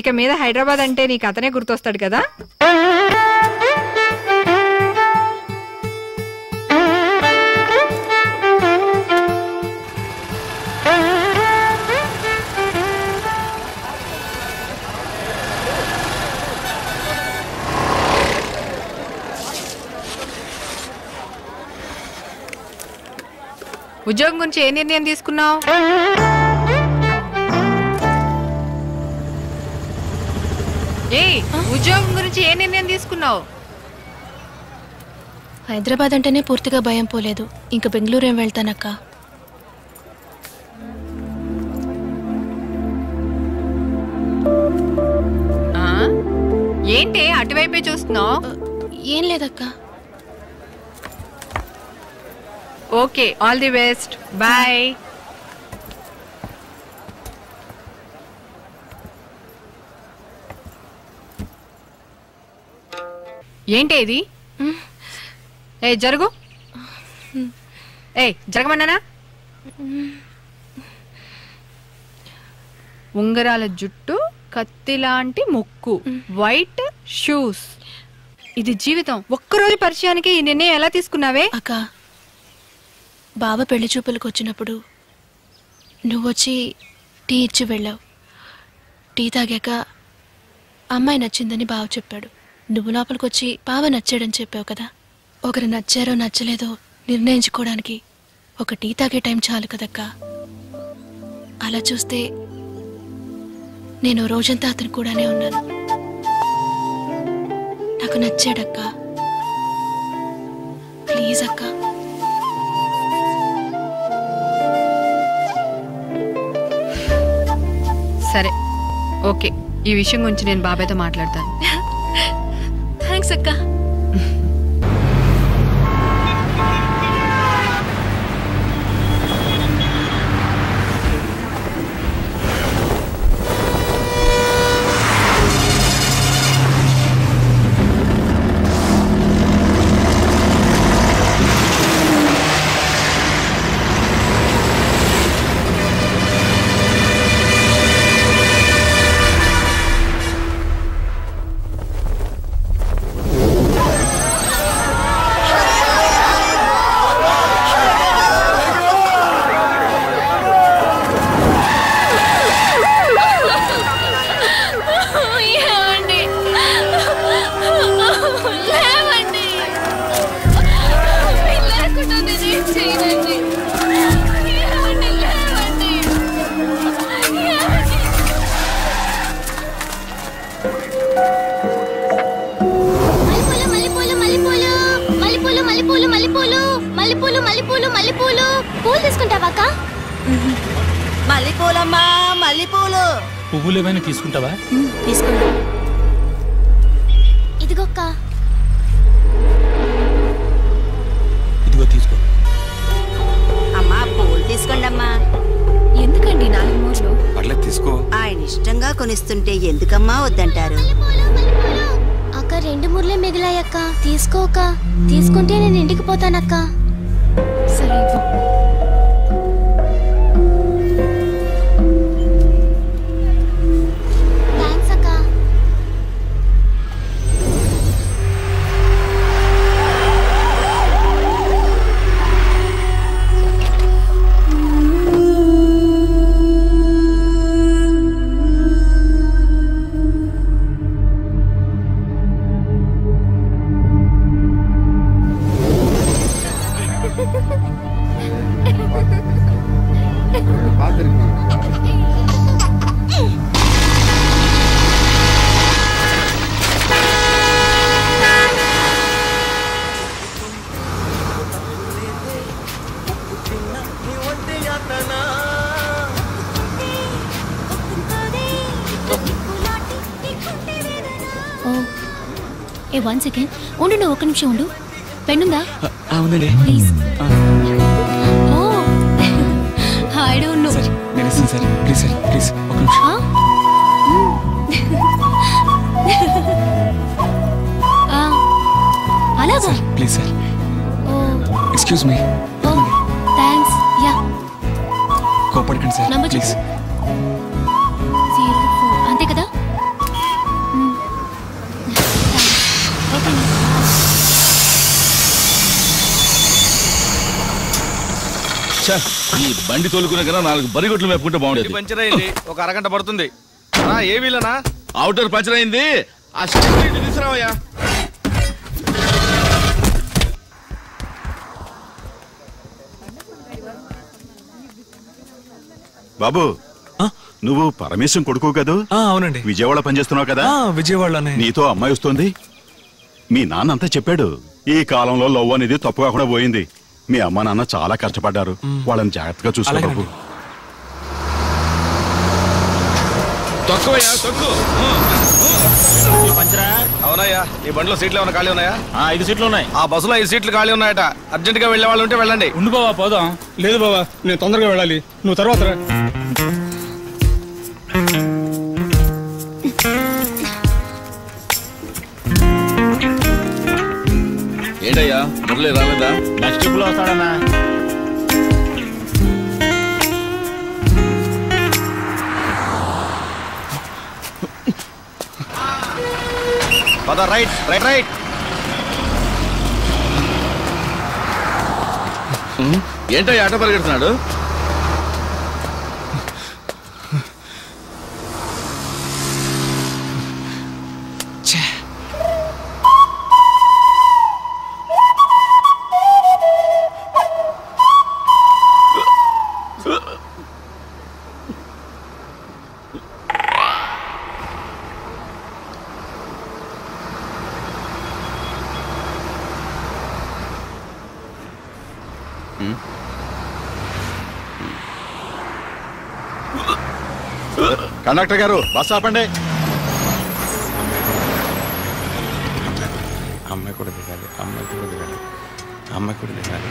ఇక మీద హైదరాబాద్ అంటే నీకు అతనే గుర్తొస్తాడు కదా. ఉద్యోగం గురించి ఏ నిర్ణయం తీసుకున్నావు? ఉద్యోగం గురించి ఏ నిర్ణయం తీసుకున్నావు? హైదరాబాద్ అంటేనే పూర్తిగా భయం పోలేదు. ఇంకా బెంగళూరు ఏం వెళ్తానక్క. ఏంటి అటువైపే చూస్తున్నావు? ఏం లేదక్క. Okay, all the best, bye. ఏంటి ఇది? ఏ జరుగు. ఏ జరగమన్నానా? ఉంగరాల జుట్టు, కత్తిలాంటి ముక్కు, వైట్ షూస్. ఇది జీవితం. ఒక్కరోజు పరిచయానికి ఈ నిర్ణయం ఎలా తీసుకున్నావే? అక్క, బావ పెళ్లి చూపులకు వచ్చినప్పుడు నువ్వొచ్చి టీ ఇచ్చి వెళ్ళావు. టీ తాగాక అమ్మాయి నచ్చిందని బావ చెప్పాడు. నువ్వు లోపలికి వచ్చి బావ నచ్చాడని చెప్పావు కదా. ఒకరు నచ్చారో నచ్చలేదో నిర్ణయించుకోవడానికి ఒక టీ తాగే టైం చాలు కదక్కా. అలా చూస్తే నేను రోజంతా అతను కూడానే ఉన్నాను. నాకు నచ్చాడక్క. ప్లీజ్ అక్క. సరే, ఓకే. ఈ విషయం గురించి నేను బాబాయ్తో మాట్లాడతాను. థ్యాంక్స్ అక్క. మల్లెపూలమ్మా, మల్లెపూలు. పువ్వులు ఏమైనా తీసుకుంటావా? తీసుకోండి. ఇదిగోక్క. ఇదిగో తీసుకో. అమ్మా పూలు తీసుకోండి అమ్మా. ఎందుకండి 4 మూరలు? పర్లేదు తీసుకో. ఆయన ఇష్టంగా కొనిస్తుంటే ఎందుకమ్మా వద్దంటారు? అక్క 2 మూరలే మిగిలాయక్క. తీసుకోక. తీసుకుంటే నేను ఇంటికి పోతానక్క. సరే. ఏ 1 సెకండ్ ఉండు, ఒక్క నిమిషం ఉండు. పెన్నుందా? ఉందండి. Please. Oh I don't know. నేను ఇస్తాను సార్. ప్లీజ్ సార్, ప్లీజ్ ఒక్క నిమిషం. అలాగా? Please sir. Excuse me. Thanks. యా కోపడకండి సార్, ప్లీజ్. 04 అంతే కదా? ఈ బండి తోలుకునే కన్నా 4 బరిగొట్లు మేపుకుంటే బాగుండేది. పంచర్ అయింది, ఒక అరగంట పడుతుంది. ఏ వీలనా? అవుటర్ పంచర్ అయింది. ఆ స్టిక్ తీసుకురావయ్యా. బాబు, నువ్వు పరమేశం కొడుకు కదూ? అవునండి. విజయవాడ పనిచేస్తున్నావు కదా? విజయవాడలోనే. నీతో అమ్మాయి వస్తుంది. మీ నాన్న అంతా చెప్పాడు. ఈ కాలంలో లవ్ అనేది తప్పు కాకుండా పోయింది. మీ అమ్మ నాన్న చాలా కష్టపడ్డారు. వాళ్ళని జాగ్రత్తగా చూసుకో బాబు. అవునయ్యా, ఈ బండిలో సీట్లు ఏమైనా ఖాళీ ఉన్నాయా? 5 సీట్లు ఉన్నాయి. ఆ బస్సులో 5 సీట్లు ఖాళీ ఉన్నాయట. అర్జెంట్ గా వెళ్లే వాళ్ళు ఉంటే వెళ్ళండి. ఉండు బావా, పోదాం. లేదు బావా, నేను తొందరగా వెళ్ళాలి. నువ్వు తర్వాత రా. ఏంటయ్యా, మురళి రాలేదా? నెక్స్ట్ ట్రిప్ లో వస్తాడన్నా. పద, రైట్ రైట్ రైట్. ఏంటయ్యా ఆట పరిగెడుతున్నాడు? కండక్టర్ గారు, బస్ ఆపండి. అమ్మాయి కూడా దిగాలి, అమ్మాయి కూడా దిగాలి, అమ్మాయి కూడా దిగాలి.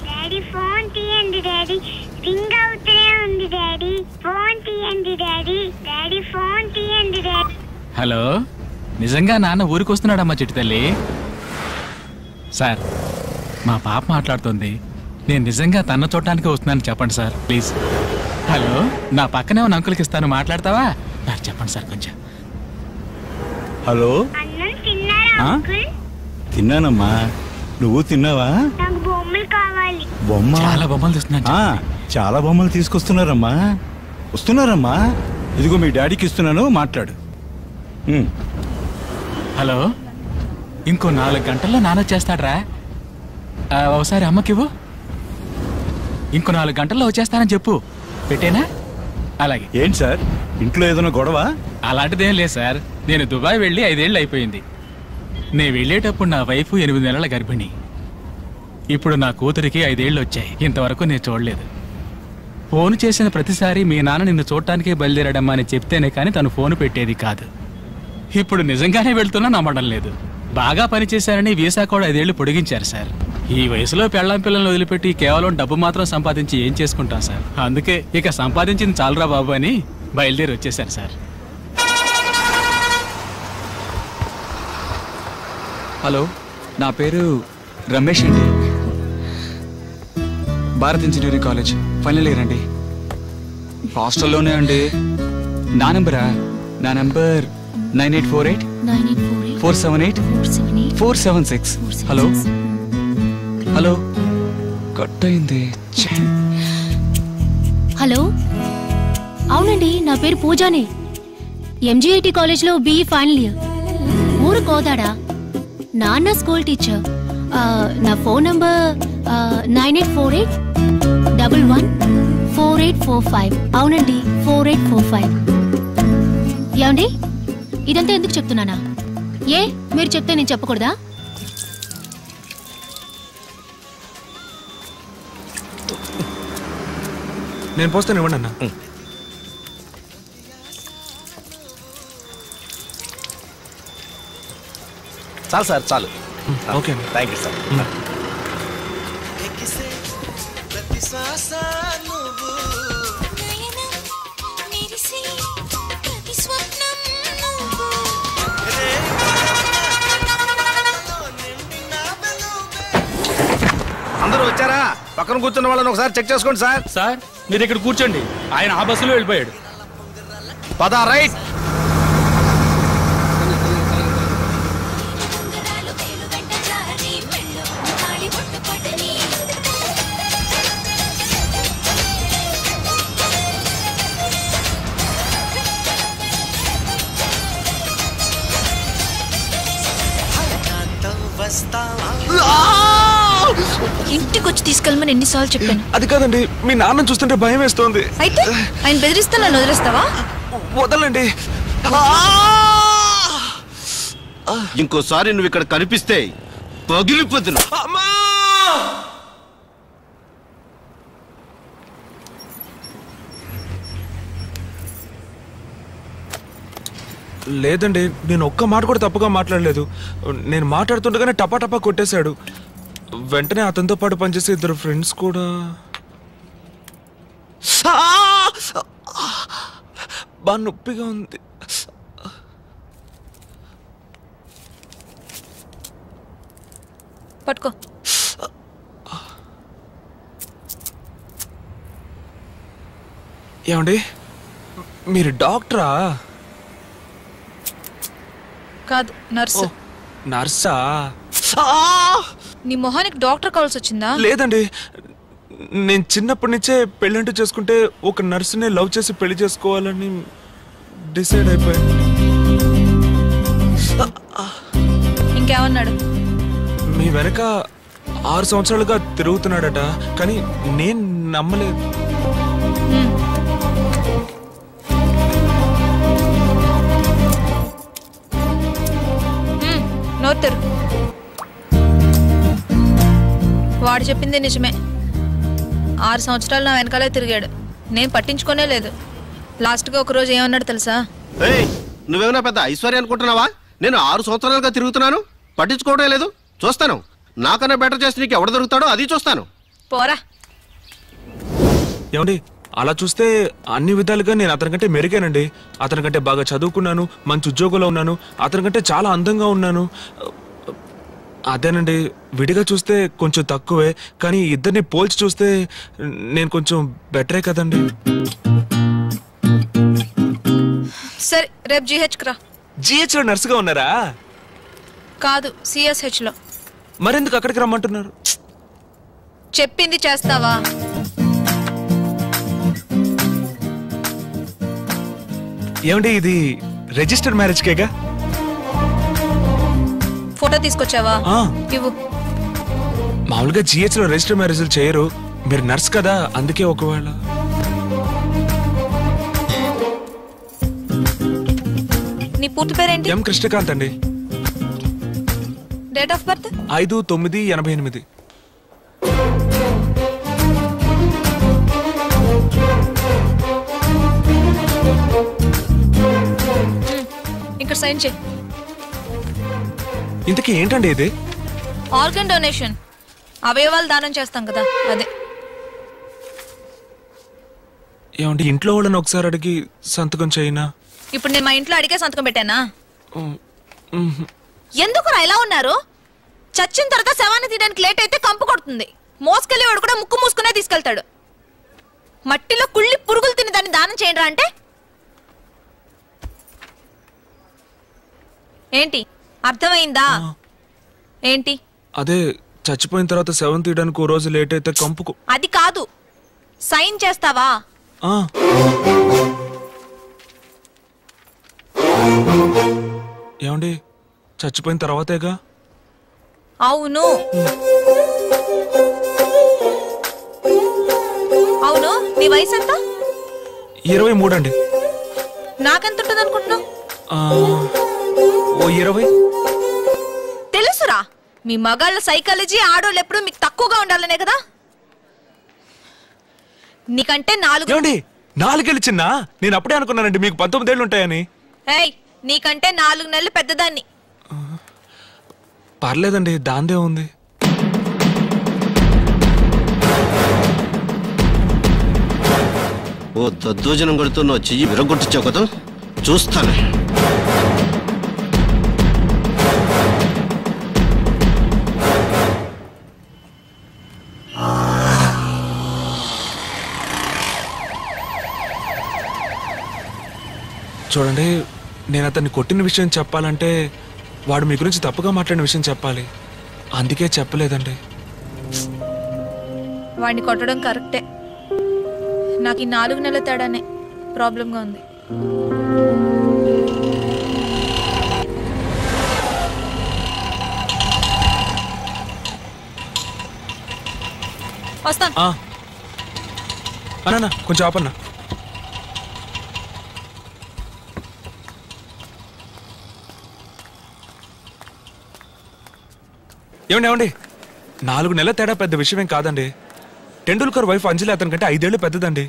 డాడీ ఫోన్ తీయండి డాడీ, రింగ్ అవుతూనే ఉంది డాడీ. ఫోన్ తీయండి డాడీ, డాడీ ఫోన్ తీయండి డాడీ. హలో, నిజంగా నాన్న ఊరికి వస్తున్నాడమ్మా చిట్టి తల్లి. సార్, మా పాప మాట్లాడుతుంది. నేను నిజంగా తన చూడటానికి వస్తున్నాను చెప్పండి సార్, ప్లీజ్. హలో, నా పక్కనే ఉన్న అంకుల్కి ఇస్తాను, మాట్లాడతావా? నాకు చెప్పండి సార్ కొంచెం. హలో, అన్నం తిన్నారా అంకుల్? తిన్నానమ్మా. నువ్వు తిన్నావా? నాకు బొమ్మలు కావాలి. బొమ్మ? చాలా బొమ్మలు తెస్తున్నాను. చాలా బొమ్మలు తీసుకొస్తున్నారమ్మా. వస్తున్నారమ్మా. ఇదిగో మీ డాడీకి ఇస్తున్నాను, మాట్లాడు. హలో, ఇంకో 4 గంటల్లో నాన్న వచ్చేస్తాడ్రా. ఒకసారి అమ్మకివ్వు. ఇంకో 4 గంటల్లో వచ్చేస్తానని చెప్పు. పెట్టేనా? అలాగే. ఏంటి సార్, ఇంట్లో ఏదైనా గొడవ? అలాంటిదేం లేదు సార్. నేను దుబాయ్ వెళ్ళి 5 ఏళ్ళు అయిపోయింది. నేను వెళ్ళేటప్పుడు నా వైఫ్ 8 నెలల గర్భిణి. ఇప్పుడు నా కూతురికి 5 ఏళ్ళు వచ్చాయి. ఇంతవరకు నేను చూడలేదు. ఫోన్ చేసిన ప్రతిసారి మీ నాన్న నిన్ను చూడటానికే బయలుదేరాడమ్మా అని చెప్తేనే కానీ తను ఫోన్ పెట్టేది కాదు. ఇప్పుడు నిజంగానే వెళ్తున్నా నమ్మడం లేదు. బాగా పనిచేశారని వీసా కూడా 5 ఏళ్ళు పొడిగించారు సార్. ఈ వయసులో పెళ్ళాం పిల్లల్ని వదిలిపెట్టి కేవలం డబ్బు మాత్రం సంపాదించి ఏం చేసుకుంటాం సార్. అందుకే ఇక సంపాదించింది చాలరా బాబు అని బయలుదేరి వచ్చేసారు సార్. హలో, నా పేరు రమేష్ అండి. Bharat engineering college final year అండి. హాస్టల్లోనే అండి. నా నెంబరా? నా నెంబర్ 9848 478 476. హలో హలో, కట్ అయింది. హలో, అవునండి, నా పేరు పూజానే. ఎంజీఐటి కాలేజ్లో బీఈ ఫైనల్ ఇయర్. ఊరు కోదాడా. నాన్న స్కూల్ టీచర్. నా ఫోన్ నంబర్ 9848 11 4845. అవునండి, 4845. ఏమండి, ఇదంతా ఎందుకు చెప్తున్నానా? ఏ మీరు చెప్తే నేను చెప్పకూడదా? నేను పోస్తాను, ఇవ్వండి అన్న. చాలు సార్, చాలు. Okay thank you sir. అందరూ వచ్చారా? పక్కన కూర్చున్న వాళ్ళని ఒకసారి చెక్ చేసుకోండి సార్. సార్ మీరు ఇక్కడ కూర్చోండి, ఆయన ఆ బస్సులో వెళ్ళిపోయాడు. పదా రైట్. ఇంటికి వచ్చి తీసుకెళ్ళమని ఎన్నిసార్లు చెప్పాను. అది కాదండి, మీ నాన్న చూస్తుంటే భయం వేస్తోంది. అయితే ఆయన బెదిరిస్తే నన్ను వదిలేస్తావా? వదలండి. ఇంకోసారి నువ్వు ఇక్కడ కనిపిస్తే పగిలిపోతున్నా. లేదండి, నేను ఒక్క మాట కూడా తప్పుగా మాట్లాడలేదు. నేను మాట్లాడుతుండగానే టపా టపా కొట్టేశాడు. వెంటనే అతనితో పాటు పనిచేసే ఇద్దరు ఫ్రెండ్స్ కూడా. బాగా నొప్పిగా ఉంది. పట్టుకో. ఏమండి, మీరు డాక్టరా? కాదు, నర్సు. నర్సా? నీ మొహానికి డాక్టర్ కావాల్సి వచ్చిందా? లేదండి, నేను చిన్నప్పటి నుంచే పెళ్ళంటూ చేసుకుంటే ఒక నర్సునే లవ్ చేసి పెళ్లి చేసుకోవాలని డిసైడ్ అయిపోయాను. ఇంకేమన్నాడు? మీ వెనక 6 సంవత్సరాలుగా తిరుగుతున్నాడట, కానీ నేను నమ్మలేదు. నోరు. వాడు చెప్పింది నిజమే. 6 సంవత్సరాలు నా వెనకాలే తిరిగాడు, నేను పట్టించుకోనే లేదు. లాస్ట్గా ఒకరోజు ఏమన్నాడు తెలుసా? నువ్వేమన్నా పెద్ద ఐశ్వర్య అనుకుంటున్నావా? నేను 6 సంవత్సరాలుగా తిరుగుతున్నాను, పట్టించుకోవడం లేదు. చూస్తాను, నాకన్నా బెటర్ చేసి నీకు ఎవడు దొరుకుతాడో అది చూస్తాను. పోరా. ఏమండి, అలా చూస్తే అన్ని విధాలుగా నేను అతనికంటే మెరుగానండి. అతనికంటే బాగా చదువుకున్నాను, మంచి ఉద్యోగంలో ఉన్నాను, అతనికంటే చాలా అందంగా ఉన్నాను. అదేనండి, విడిగా చూస్తే కొంచెం తక్కువే, కానీ ఇద్దరిని పోల్చి చూస్తే నేను కొంచెం బెటరే కదండి. సరే, రేపు GH రా. GH లో నర్సుగా ఉన్నారా? కాదు, CSH లో. మరెందుకు అక్కడికి రమ్మంటున్నారు? చెప్పింది చేస్తావా? ఏమండి, ఇది రిజిస్టర్ మ్యారేజ్ కేగా? ఫోటో తీసుకొచ్చావా? ఇవ్వు. మామూలుగా GH లో రిజిస్టర్ మ్యారేజ్లు చేయరు. మీరు నర్స్ కదా, అందుకే ఒకవేళ. నీ పూర్తి పేరేంటి? ఎం కృష్ణకాంత్ అండి. Date of birth? 5/9/88. ఇక్కడ సైన్ చేయి. ఇంతకీ ఏంటండి ఇది? ఆర్గన్ డొనేషన్, అవయవాలు దానం చేస్తాం కదా, అదే. ఏమండి, ఇంట్లో వాళ్ళని ఒకసారి అడిగి సంతకం చేయనా? ఇప్పుడు నేను మా ఇంట్లో అడిగే సంతకం పెట్టానా? ఎందుకు ఇలా ఉన్నారు? చచ్చిన తర్వాత శవాన్ని తీయడానికి లేట్ అయితే కంపు కొడుతుంది. మోసుకెళ్ళేవాడు కూడా ముక్కు మూసుకునే తీసుకెళ్తాడు. మట్టిలో కుళ్ళి పురుగులు తిని దాన్ని దానం చేయండి అంటే ఏంటి? అర్థమైందా? ఏంటి? అదే, చచ్చిపోయిన తర్వాత శవం తీయడానికి ఓ రోజు లేట్ అయితే కంపుకు. అది కాదు, సైన్ చేస్తావా? ఏమండి, చచ్చిపోయిన తర్వాతేగా? అవును. అవును, నీ వయసు ఎంత? 23 అండి. నాకెంత ఉంటుంది అనుకుంటున్నావు? ఓ 20. తెలుసురా, మీ మగాళ్ళ సైకాలజీ ఆడోళ్ళు ఎప్పుడు మీకు తక్కువగా ఉండాలనే కదా. నీకంటే 4 చిన్న. నేను అప్పుడే అనుకున్నానండి మీకు 19 ఏళ్ళు ఉంటాయని. ఏయ్, నీకంటే 4 నెలలు పెద్దదాన్ని. పర్లేదండి, దాందే ఉంది. ఓ దద్దోజనం కొడుతున్న చెయ్యి విరగొట్టించావు కదా, చూస్తాను. చూడండి, నేను అతన్ని కొట్టిన విషయం చెప్పాలంటే వాడు మీ గురించి తప్పుగా మాట్లాడిన విషయం చెప్పాలి. అందుకే చెప్పలేదండి. వాడిని కొట్టడం కరెక్టే. నాకు ఈ 4 నెలల తేడానే ప్రాబ్లంగా ఉంది. వస్తాను. అన్నా కొంచెం ఆపన్నా. ఏమండి 4 నెలల తేడా పెద్ద విషయమేం కాదండి. టెండూల్కర్ వైఫ్ అంజలి అతని కంటే 5 ఏళ్ళు పెద్దదండి.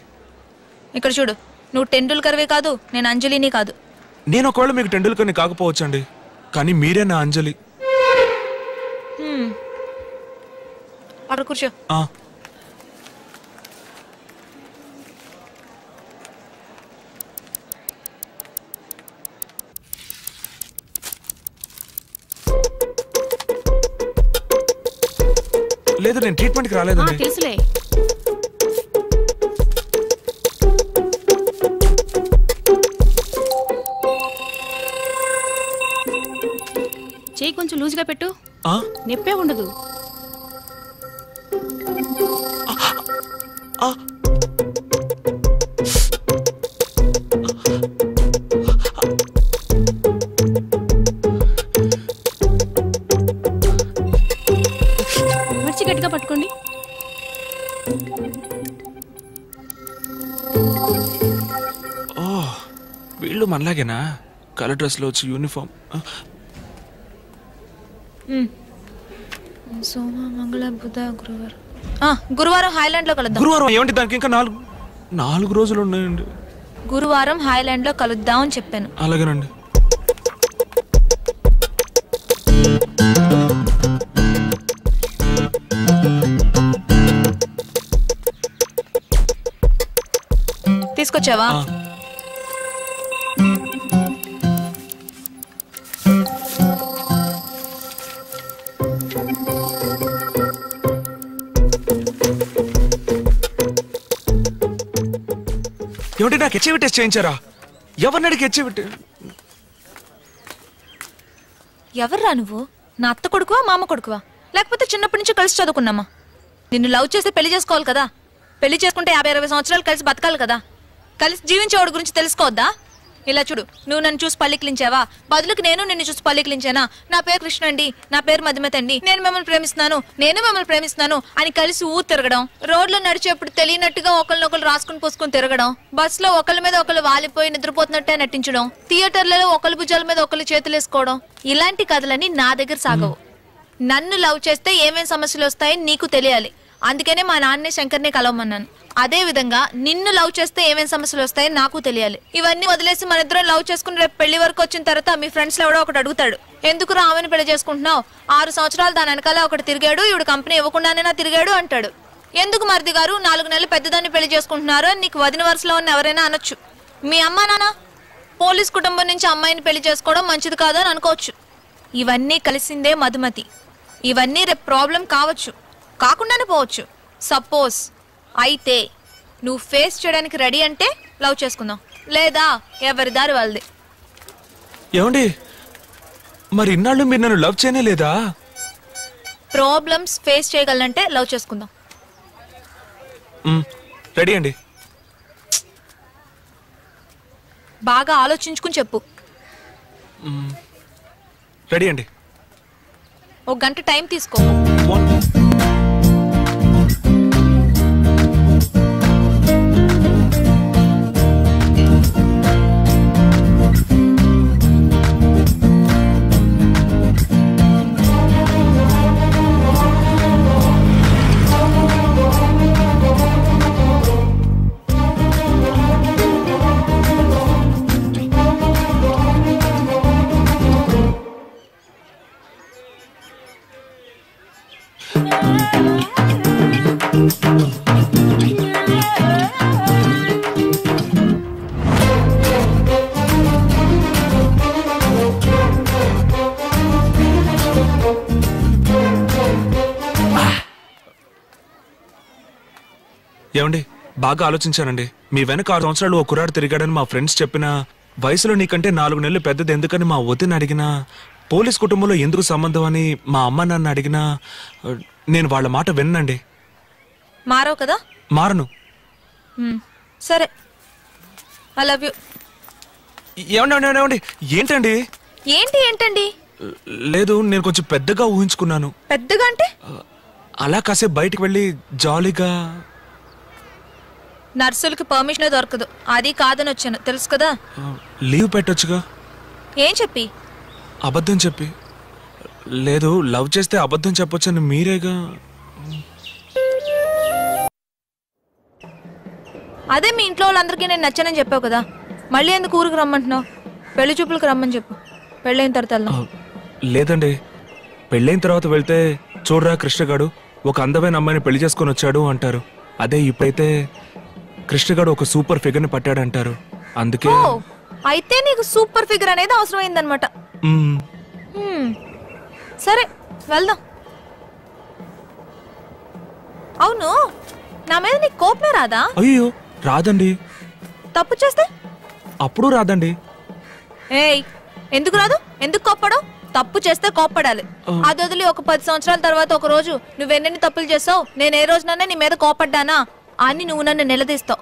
ఇక్కడ చూడు, నువ్వు టెండూల్కర్వే కాదు, నేను అంజలిని కాదు. నేను ఒకవేళ మీకు టెండూల్కర్ని కాకపోవచ్చండి, కానీ మీరే నా అంజలి. అక్కడ కూర్చో. లేదు, నేను ట్రీట్మెంట్కి రాలేదండి. తెలుసులే. చేయి కొంచెం లూజ్గా పెట్టు, నొప్పే ఉండదు. మర్చి గట్టిగా పట్టుకోండి. వీళ్ళు మనలాగేనా? కలర్ డ్రెస్లో వచ్చి యూనిఫామ్. సోమ, మంగళ, బుధ, గురువారం. గురువారం హైలాండ్ లో కలుద్దాం. గురువారం ఏమిటి? దానికి ఇంకా 4 రోజులు ఉన్నాయండి. గురువారం హైలాండ్ లో కలుద్దాం అని చెప్పాను. అలాగేనండి. తీసుకొచ్చావా? ఏమిటి, నాకు హెచ్ఐవి టెస్ట్ చేయించారా? ఎవరిని అడిగి హెచ్ఐవి? ఎవర్రా నువ్వు? నా అత్త కొడుకువా, మామ కొడుకువా, లేకపోతే చిన్నప్పటి నుంచి కలిసి చదువుకున్నామా? నిన్ను లవ్ చేస్తే పెళ్లి చేసుకోవాలి కదా. పెళ్లి చేసుకుంటే 50-60 సంవత్సరాలు కలిసి బతకాలి కదా. కలిసి జీవించేవాడి గురించి తెలుసుకోవద్దా? ఇలా చూడు, నువ్వు నన్ను చూసి పల్లికిలించావా, బదులుకి నేను నిన్ను చూసి పల్లికిలించానా? నా పేరు కృష్ణ అండి, నా పేరు మధుమతి అండి, నేను మిమ్మల్ని ప్రేమిస్తున్నాను, నేను మిమ్మల్ని ప్రేమిస్తున్నాను అని కలిసి ఊరు తిరగడం, రోడ్లో నడిచేప్పుడు తెలియనట్టుగా ఒకరినొకరు రాసుకుని పోసుకుని తిరగడం, బస్సులో ఒకళ్ళ మీద ఒకళ్ళు వాలిపోయి నిద్రపోతున్నట్టే నటించడం, థియేటర్లలో ఒకళ్ళ భుజాల మీద ఒకళ్ళు చేతులు వేసుకోవడం, ఇలాంటి కథలన్నీ నా దగ్గర సాగవు. నన్ను లవ్ చేస్తే ఏమేం సమస్యలు వస్తాయని నీకు తెలియాలి. అందుకనే మా నాన్నే శంకర్నే కలవమన్నాను. అదే విధంగా నిన్ను లవ్ చేస్తే ఏమేం సమస్యలు వస్తాయని నాకు తెలియాలి. ఇవన్నీ వదిలేసి మన ఇద్దరం లవ్ చేసుకుని రేపు పెళ్లి వరకు వచ్చిన తర్వాత మీ ఫ్రెండ్స్ లో ఎవడో ఒకటి అడుగుతాడు, ఎందుకు రామని పెళ్లి చేసుకుంటున్నావు, 6 సంవత్సరాలు దాని వెనకాల ఒకటి తిరిగాడు, ఇవిడు కంపెనీ ఇవ్వకుండానే తిరిగాడు అంటాడు. ఎందుకు మరిది గారు 4 నెలలు పెద్దదాన్ని పెళ్లి చేసుకుంటున్నారు అని నీకు వదిన వరుసలో ఉన్న ఎవరైనా అనొచ్చు. మీ అమ్మా నాన్న పోలీస్ కుటుంబం నుంచి అమ్మాయిని పెళ్లి చేసుకోవడం మంచిది కాదు అని అనుకోవచ్చు. ఇవన్నీ కలిసిందే మధుమతి. ఇవన్నీ రేపు ప్రాబ్లం కావచ్చు, కాకుండానే పోవచ్చు. సపోజ్ అయితే నువ్వు ఫేస్ చేయడానికి రెడీ అంటే లవ్ చేసుకుందాం, లేదా ఎవరి దారి వాళ్ళది. ఏమండి, మరి ఇన్నాళ్ళు మీరు నన్ను లవ్ చేయనే లేదా? ప్రాబ్లమ్స్ ఫేస్ చేయగలంటే లవ్ చేసుకుందాం. రెడీ అండి. బాగా ఆలోచించుకుని చెప్పు. రెడీ అండి. 1 గంట టైం తీసుకో. ఏమండి బాగా ఆలోచించానండి. మీ వెనక 6 సంవత్సరాలు ఓ కుర్రాడు తిరిగాడని మా ఫ్రెండ్స్ చెప్పిన, వయసులో నీకంటే 4 నెలలు పెద్దది ఎందుకని మా వదిన అడిగినా, పోలీస్ కుటుంబంలో ఎందుకు సంబంధం అని మా అమ్మ నాన్న అడిగినా నేను వాళ్ళ మాట విన్నండి. మారవు కదా? మారను. సరే, ఐ లవ్ యూ. ఏమండి ఏంటండి? ఏంటండి? లేదు, నేను కొంచెం పెద్దగా ఊహించుకున్నాను. పెద్దగా అంటే? అలా కాసేపు బయటికి వెళ్ళి జాలీగా. నర్సులకి పర్మిషన్ దొరకదు, అది కాదని వచ్చాను తెలుసు కదా. లీవ్ పెట్టొచ్చుగా. ఏం చెప్పి? అబద్ధం చెప్పి. లేదు, లవ్ చేస్తే అబద్ధం చెప్పొచ్చని మీరేగా. అదే మీ ఇంట్లో వాళ్ళందరికీ నేను నచ్చానని చెప్పావు కదా, మళ్ళీ ఎందుకు ఊరికి రమ్మంటున్నావు? పెళ్లి చూపులకు రమ్మని చెప్పు, పెళ్ళైన తర్వాత వెళ్దాం. లేదండి, పెళ్ళైన తర్వాత వెళ్తే చూడరా కృష్ణగాడు ఒక అందమైన అమ్మాయిని పెళ్లి చేసుకొని వచ్చాడు అంటారు. అదే ఇప్పుడైతే కృష్ణగాడు ఒక సూపర్ ఫిగర్ ని పట్టాడంటారు. అందుకే. అయితే నీకు సూపర్ ఫిగర్ అనేది అవసరమైందనమాట. సరే వెళ్దాం. అవును, నా మీద నీకు కోపమే రాదా? అయ్యో రాదండి. తప్పు చేస్తే? అప్పుడు రాదండి. ఏయ్, ఎందుకు రాదు? ఎందుకు కోప్పడం? తప్పు చేస్తే కోప్పడాలి. అది వదిలి ఒక 10 సంవత్సరాల తర్వాత ఒక రోజు నువ్వెన్నెన్ని తప్పులు చేసావు, నేను ఏ రోజునన్నా నీ మీద కోపడ్డానా అని నువ్వు నన్ను నిలదీస్తావు.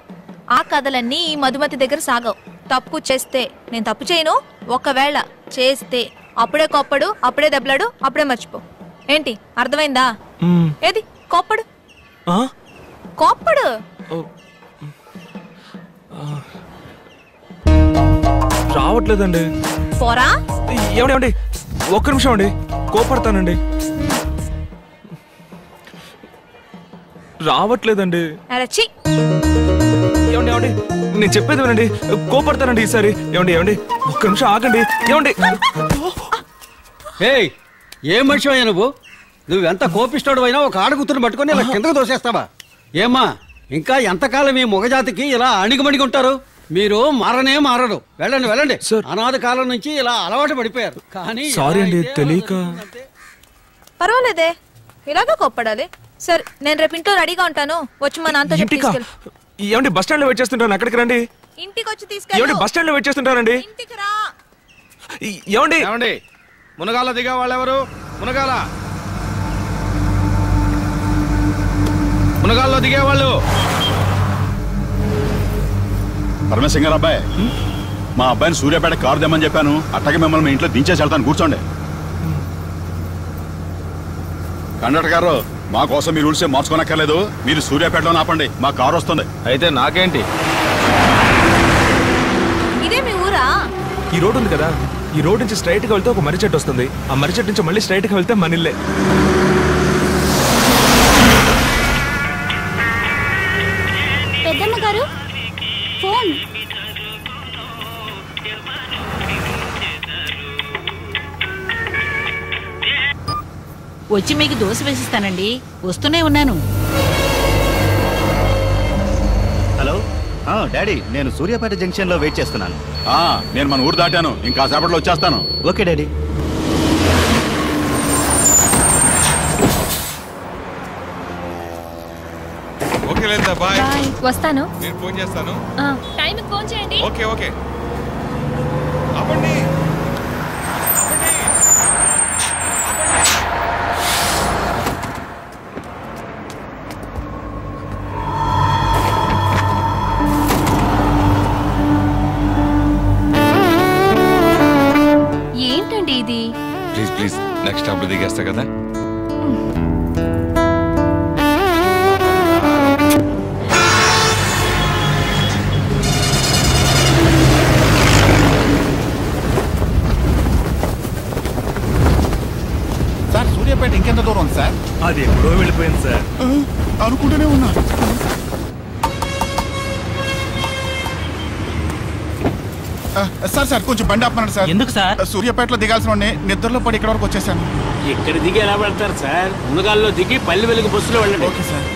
ఆ కథలన్నీ ఈ మధుమతి దగ్గర సాగవు. తప్పు చేస్తే నేను తప్పు చేయను, ఒకవేళ చేస్తే అప్పుడే కోప్పడు, అప్పుడే దెబ్బలాడు, అప్పుడే మర్చిపో. ఏంటి అర్థమైందా? ఏది కోప్పడు, కోప్పడు. రావట్లేదండి. పోరా. ఏమండి ఒక్క నిమిషం అండి, కోపడతానండి. రావట్లేదండి. ఏమండి నేను చెప్పేది వినండి, కోపడతానండి ఈసారి. ఏమండి ఒక్క నిమిషం ఆగండి. ఏమండి ఏం మనిషి అయ్యా నువ్వెంత కోపిస్తాడు అయినా ఒక ఆడగుతుని పట్టుకొని ఇలా కిందకు దోసేస్తావా? ఏమ్మా, ఇంకా ఎంతకాలం ఈ మొగజాతికి ఇలా అణిగిమణిగి ఉంటారు? మీరు మారరు. వెళ్ళండి. అనాథ కాలం నుంచి ఇలా అలవాటు పడిపోయారు. కానీ సారీ అండి, తెలియక. పర్వాలేదే, ఇలాగా కోప్పడాలి. సరే, నేను రేపు ఇంట్లో రెడీగా ఉంటాను, వచ్చి మా నాన్నతో చెప్పి తీసుకెళ్ళు. ఏమండి బస్ స్టాండ్ లో వెయిట్ చేస్తుంటాను, అక్కడికి రండి. ఇంటికి వచ్చి తీసుకెళ్ళు. ఏమండి బస్ స్టాండ్ లో వెయిట్ చేస్తుంటారండి. ఇంటికి రా. ఏమండి మునగాల దిగా వాళ్ళెవరు? మునగాల్లో దిగేవాళ్ళు. పరమేశ్వర గారు అబ్బాయి, మా అబ్బాయిని సూర్యాపేట కారు తెమ్మని చెప్పాను. అట్టగా మిమ్మల్ని మీ ఇంట్లో దించేసి వెళ్తాను, కూర్చోండి. కండక్టర్ గారు, మా కోసం మీ రూల్స్ ఏం మార్చుకోనక్కర్లేదు. మీరు సూర్యాపేటలో ఆపండి, మా కారు వస్తుంది. అయితే నాకేంటి? ఇదే మీ ఊరా? ఈ రోడ్ ఉంది కదా, ఈ రోడ్ నుంచి స్ట్రైట్ గా వెళ్తే ఒక మర్రి చెట్టు వస్తుంది. ఆ మర్రి చెట్టు నుంచి మళ్ళీ స్ట్రైట్ గా వెళ్తే మన ఇల్లే. పెద్దమ్మ గారు ఫోన్. వచ్చి మీకు దోశ వేసిస్తానండి, వస్తూనే ఉన్నాను. హలో డాడీ, నేను సూర్యాపేట జంక్షన్ లో వెయిట్ చేస్తున్నాను. నేను మన ఊరు దాటాను, ఇంకా సేపట్లో వచ్చేస్తాను. Okay daddy. ఓకే లేదా, బాయ్. వస్తాను. నేను ఫోన్ చేస్తాను. టైంకి ఫోన్ చేయండి. ఓకే. అవ్వండి. ఏంటండి ఇది? ప్లీజ్ నెక్స్ట్ స్టాప్ లో దిగేస్తా కదా. సార్, సూర్యాపేట ఇంకెంత దూరం ఉంది సార్? అది ఎప్పుడో వెళ్ళిపోయింది సార్. అనుకుంటూనే ఉన్నా. సార్ కొంచెం బండి ఆపమన్నాడు సార్. ఎందుకు సార్? సూర్యాపేటలో దిగాల్సిన వాడిని నిద్రలో పడి ఇక్కడ వరకు వచ్చేసాను. ఇక్కడ దిగి ఎలా వెళ్తారు సార్? మునగాల్లో దిగి పల్లి వెలుగు బస్సులో వెళ్ళండి. Okay sir.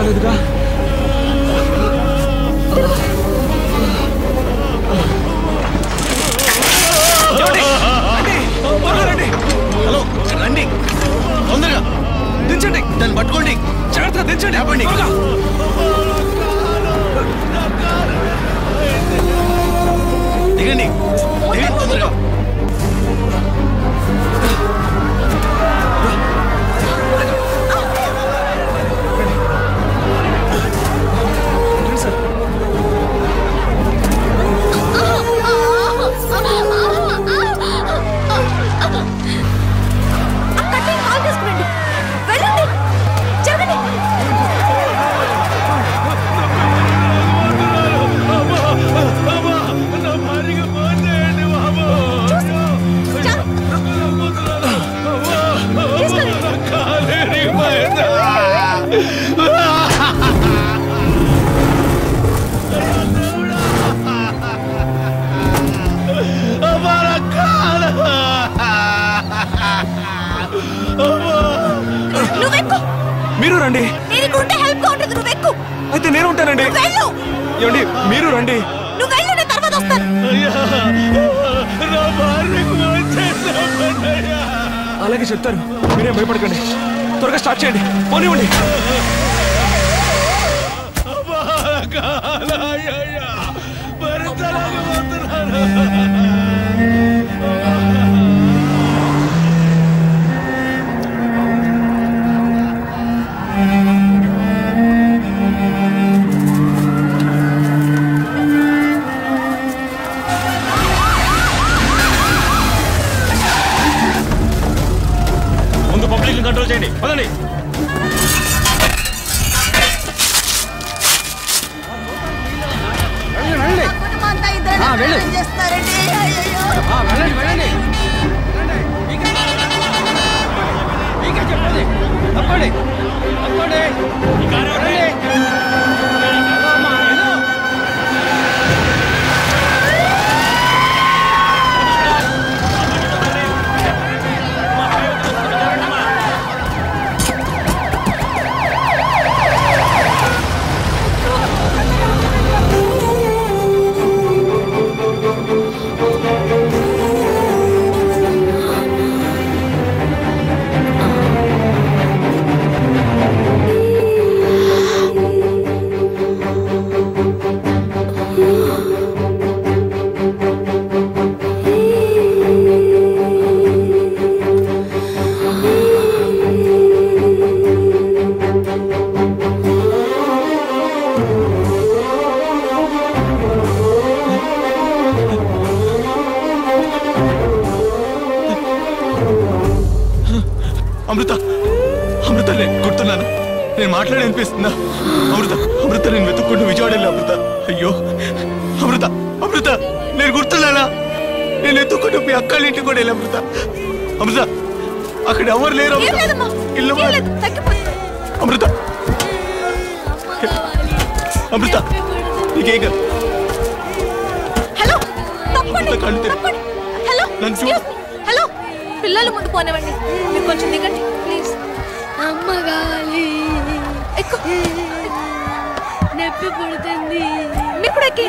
రాలేదుగా. హలో రండి, తొందరగా దించండి, దాన్ని పట్టుకోండి, జాగ్రత్తగా దించండి. లేపండి. దిగండి, దిగండి తొందరగా. మీరు రండి. నువ్వెక్కు. అయితే నేను ఉంటానండి. ఏమండి మీరు రండి. నువ్వు వెళ్ళు, నేను తర్వాత వస్తాను. అలాగే చెప్తారు, మీరేం భయపడకండి. త్వరగా స్టార్ట్ చేయండి, పోనివ్వండి. ముందు పబ్లిక్ కంట్రోల్ చేయండి, పదండి. అమృత, అమృత నేను గుర్తున్నాను. నేను మాట్లాడి అనిపిస్తుందా? అమృత, అమృత నేను వెతుక్కుంటూ విజయవాడ వెళ్ళా. అమృత, అయ్యో అమృత, అమృత నేను గుర్తున్నానా? నేను వెతుక్కుంటూ మీ అక్కళ్ళ ఇంటికి కూడా వెళ్ళా. అమృత, అమృత అక్కడ ఎవరు లేరు. ఇల్లు అమృత, అమృత నీకేం కాదు. హలో, పిల్లలు ముందు పోనివ్వండి. మీరు కొంచెం దిగండి ప్లీజ్. అమ్మ కావాలి. ఎక్కువ నొప్పి పుడుతుంది. మీకు కూడా ఎక్కి.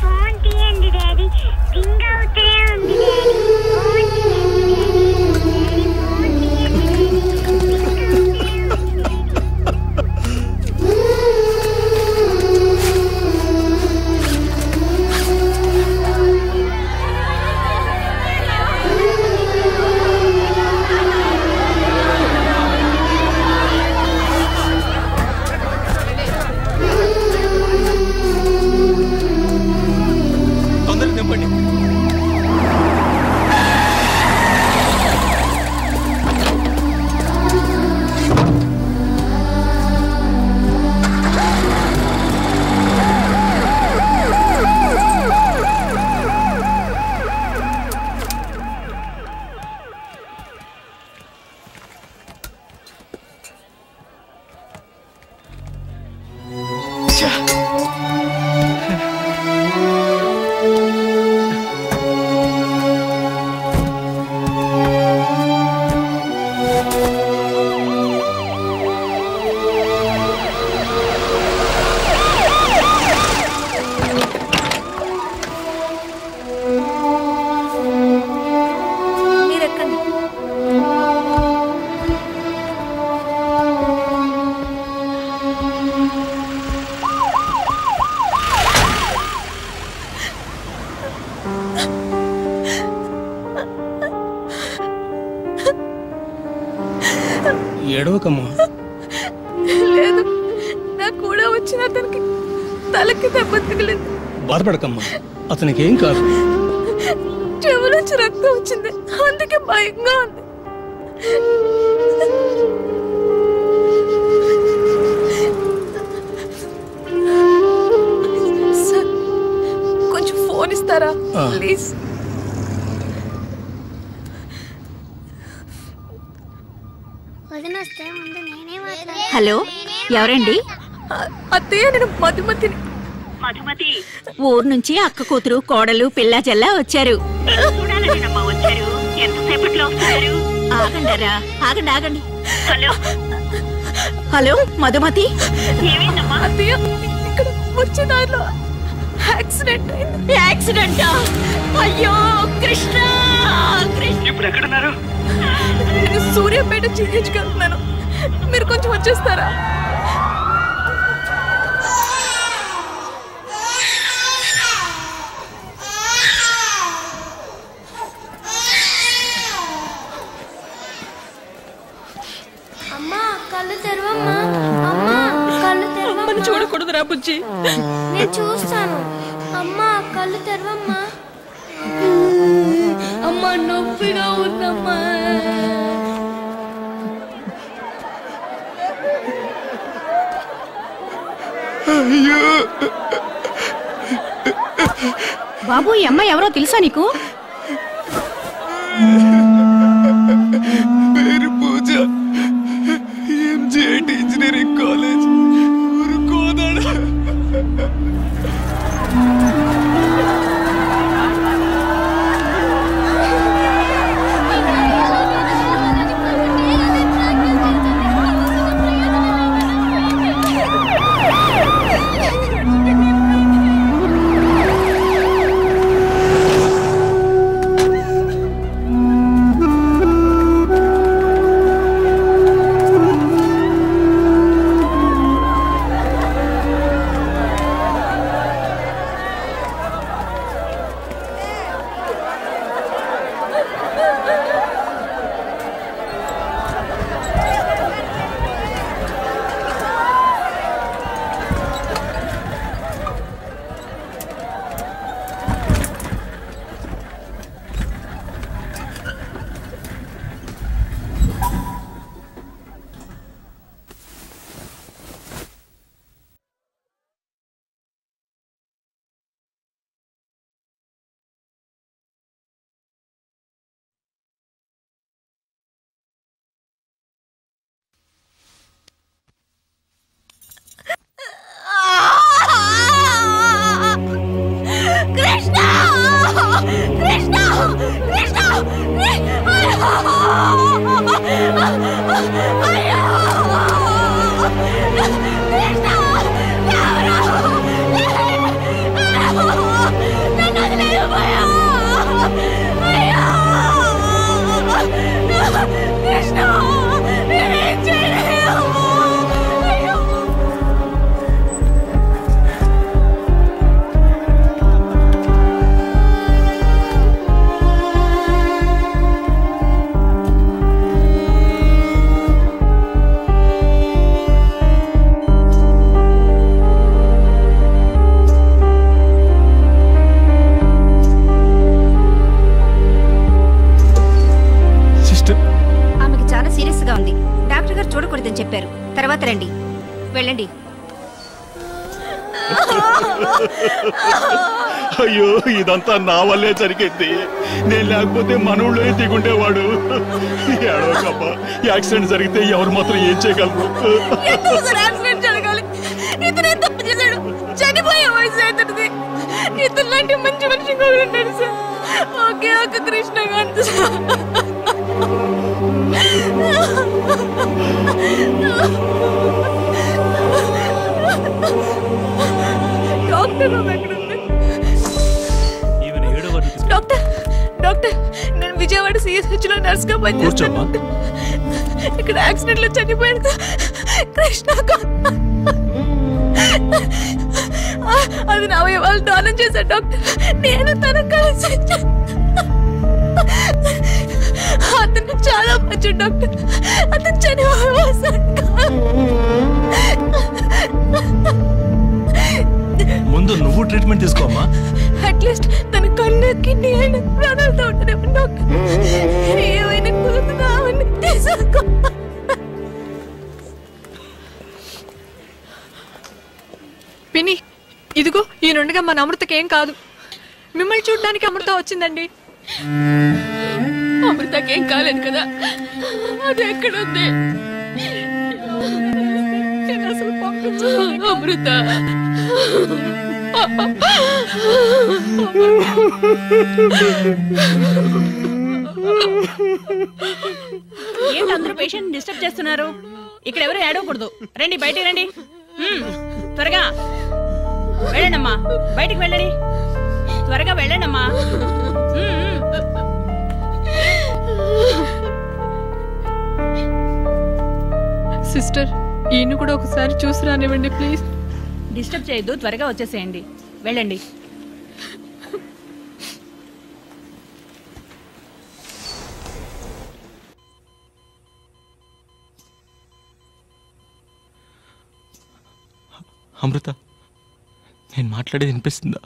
ఫోన్ ఏడవకమ్మా. లేదు, నాకు కూడా వచ్చిన అతనికి తలకి దెబ్బ తగిలింది. బాధపడకమ్మా, అతనికి ఏం కాదు. చెవు నుంచి రక్తం వచ్చింది, అందుకే భయంగా ఉంది. సార్, కొంచెం ఫోన్ ఇస్తారా ప్లీజ్? హలో, ఎవరండి? అత్తయ్య, నేను మధుమతిని. ఊరు నుంచి అక్క కూతురు కోడలు పిల్ల జల్ల వచ్చారు. ఆగండరా, ఆగండి ఆగండి. Hello hello, Madhumathi. అత్తయ్య, ఇక్కడ వచ్చే దారిలో యాక్సిడెంట్ అయింది. యాక్సిడెంటా? అయ్యో కృష్ణ, ఇప్పుడు ఎక్కడున్నారు? నేను సూర్యాపేట జీహెచ్కి వెళ్తున్నాను, మీరు కొంచెం వచ్చేస్తారా? అమ్మా కళ్ళు తెరవమ్మా. అమ్మా కళ్ళు తెరవమ్మా. అమ్మని చూడకూడదురా బుజ్జి. నేను చూస్తాను. అమ్మా కళ్ళు తెరవమ్మా. అమ్మా నొప్పిగా ఉందమ్మా. బాబు, ఈ అమ్మాయి ఎవరో తెలుసా నీకు? పేరు పూజ, ఎంజీఐటి ఇంజనీరింగ్ కాలేజ్, ఊరు కోదాడ. కృష్ణ, కృష్ణ, కృష్ణ, అయ్యో కృష్ణ, నన్ను వదిలేయబోయా. అయ్యో కృష్ణ, నేనేం చేయలేను. అయ్యో ఆమెకి చాలా సీరియస్ గా ఉంది. డాక్టర్ గారు చూడకూడదని చెప్పారు. తర్వాత రండి, వెళ్ళండి. అయ్యో, ఇదంతా నా వల్లే జరిగింది. నేను లేకపోతే మనూళ్ళోనే దిగుండేవాడు. ఏడవకమ్మా, యాక్సిడెంట్ జరిగితే ఎవరు మాత్రం ఏం చేయగలరు? యాక్సిడెంట్ జరగాలి, ఇతనే తప్పు చేశాడు. నీలాంటి మంచి మనిషి కూడా ఉంటాడు సార్. ఓకే ఒక Krishnakant sir. Doctor doctor doctor నేను విజయవాడ సిఎస్హెచ్ లో నర్స్ గా పనిచేస్తాను. ఇక్కడ యాక్సిడెంట్ లో చనిపోయాడు కృష్ణకాంత్. అది నా అవయవాలు దానం చేశాడు డాక్టర్. నేను తన కలిసి అతను చాలా మంచి డాక్టర్. అతను చనిపోయాడు. ముందు నువ్వు ట్రీట్మెంట్ తీసుకోమ్మా. అట్లీస్ట్ తన కళ్ళకి నేను ప్రాణాలతో ఉంటానేమో డాక్టర్. ఏమైనా కుదురుతున్నావని తీసుకో. పిన్ని ఇదిగో ఈ నుండిగా మన అమృతకి ఏం కాదు. మిమ్మల్ని చూడడానికి అమృత వచ్చిందండి. అమృతకేం కాలేదు కదా, అది ఎక్కడుంది? అసలు అమృత ఏంటి అందరూ పేషెంట్ డిస్టర్బ్ చేస్తున్నారు? ఇక్కడ ఎవరు ఏడవకూడదు. రండి బయటికి రండి. త్వరగా వెళ్ళండమ్మా, బయటికి వెళ్ళండి. త్వరగా వెళ్ళండమ్మా. సిస్టర్ ఈయన కూడా ఒకసారి చూసి రానివ్వండి ప్లీజ్. డిస్టర్బ్ చేయొద్దు, త్వరగా వచ్చేసేయండి. వెళ్ళండి. అమృత, నేను మాట్లాడేది వినిపిస్తుందా?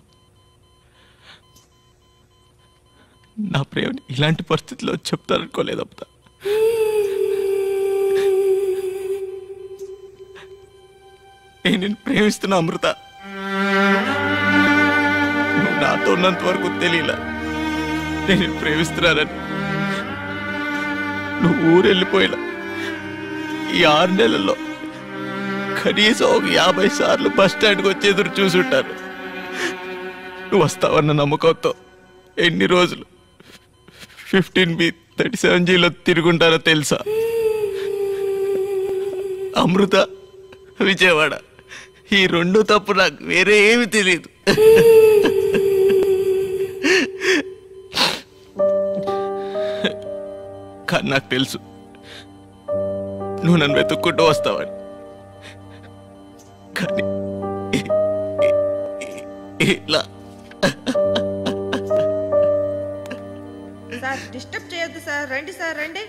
నా ప్రేమని ఇలాంటి పరిస్థితిలో చెప్తారనుకోలేదు అమృత. నేను నిన్ను ప్రేమిస్తున్నా అమృత. నువ్వు నాతో ఉన్నంత వరకు తెలియలా నేను నిన్ను ప్రేమిస్తున్నానని. నువ్వు ఊరెళ్ళిపోయినా ఈ 6 నెలల్లో కనీసం ఒక 50 సార్లు బస్ స్టాండ్కి వచ్చి ఎదురు చూసుంటాను. నువ్వు వస్తావన్న నమ్మకంతో ఎన్ని రోజులు 15B 37Gలో తిరుగుంటారో తెలుసా? అమృత, విజయవాడ, ఈ 2 తప్పు నాకు వేరే ఏమి తెలియదు. కానీ నాకు తెలుసు నువ్వు నన్ను వెతుక్కుంటూ వస్తావని. కానీ ఇలా సార్ డిస్టర్బ్ చేయొద్దు సార్. రండి సార్ రండి.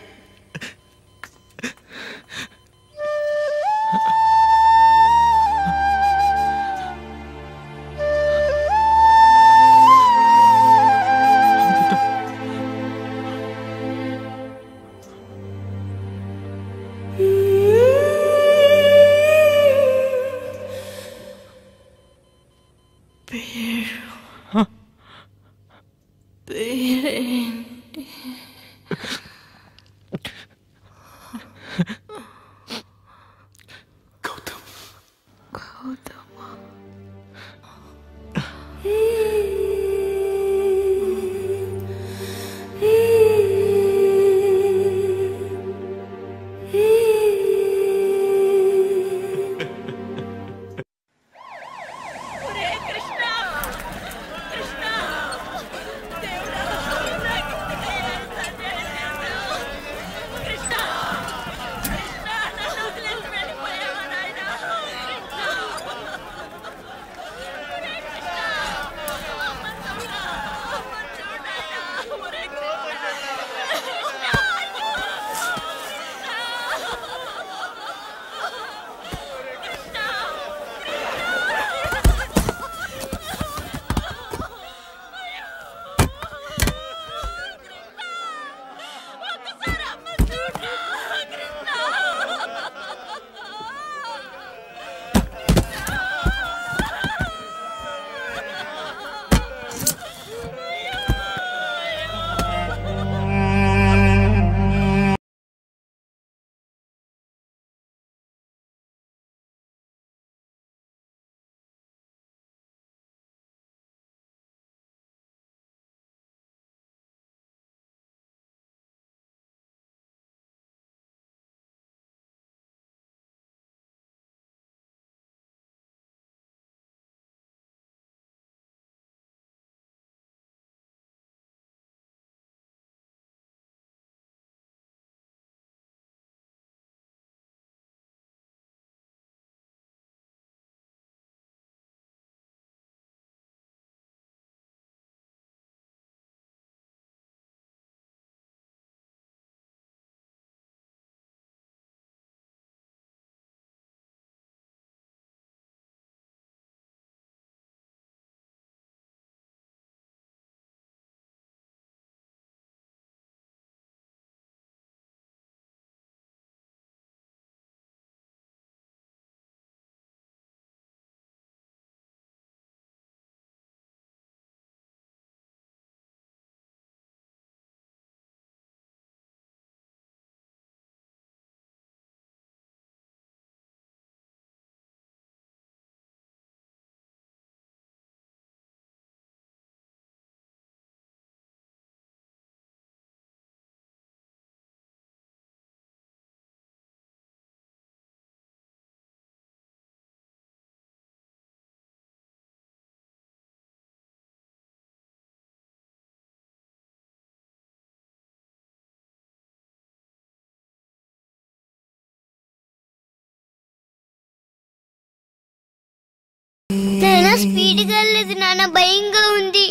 స్పీడ్గా వెళ్ళదు నాన్న, భయంగా ఉంది.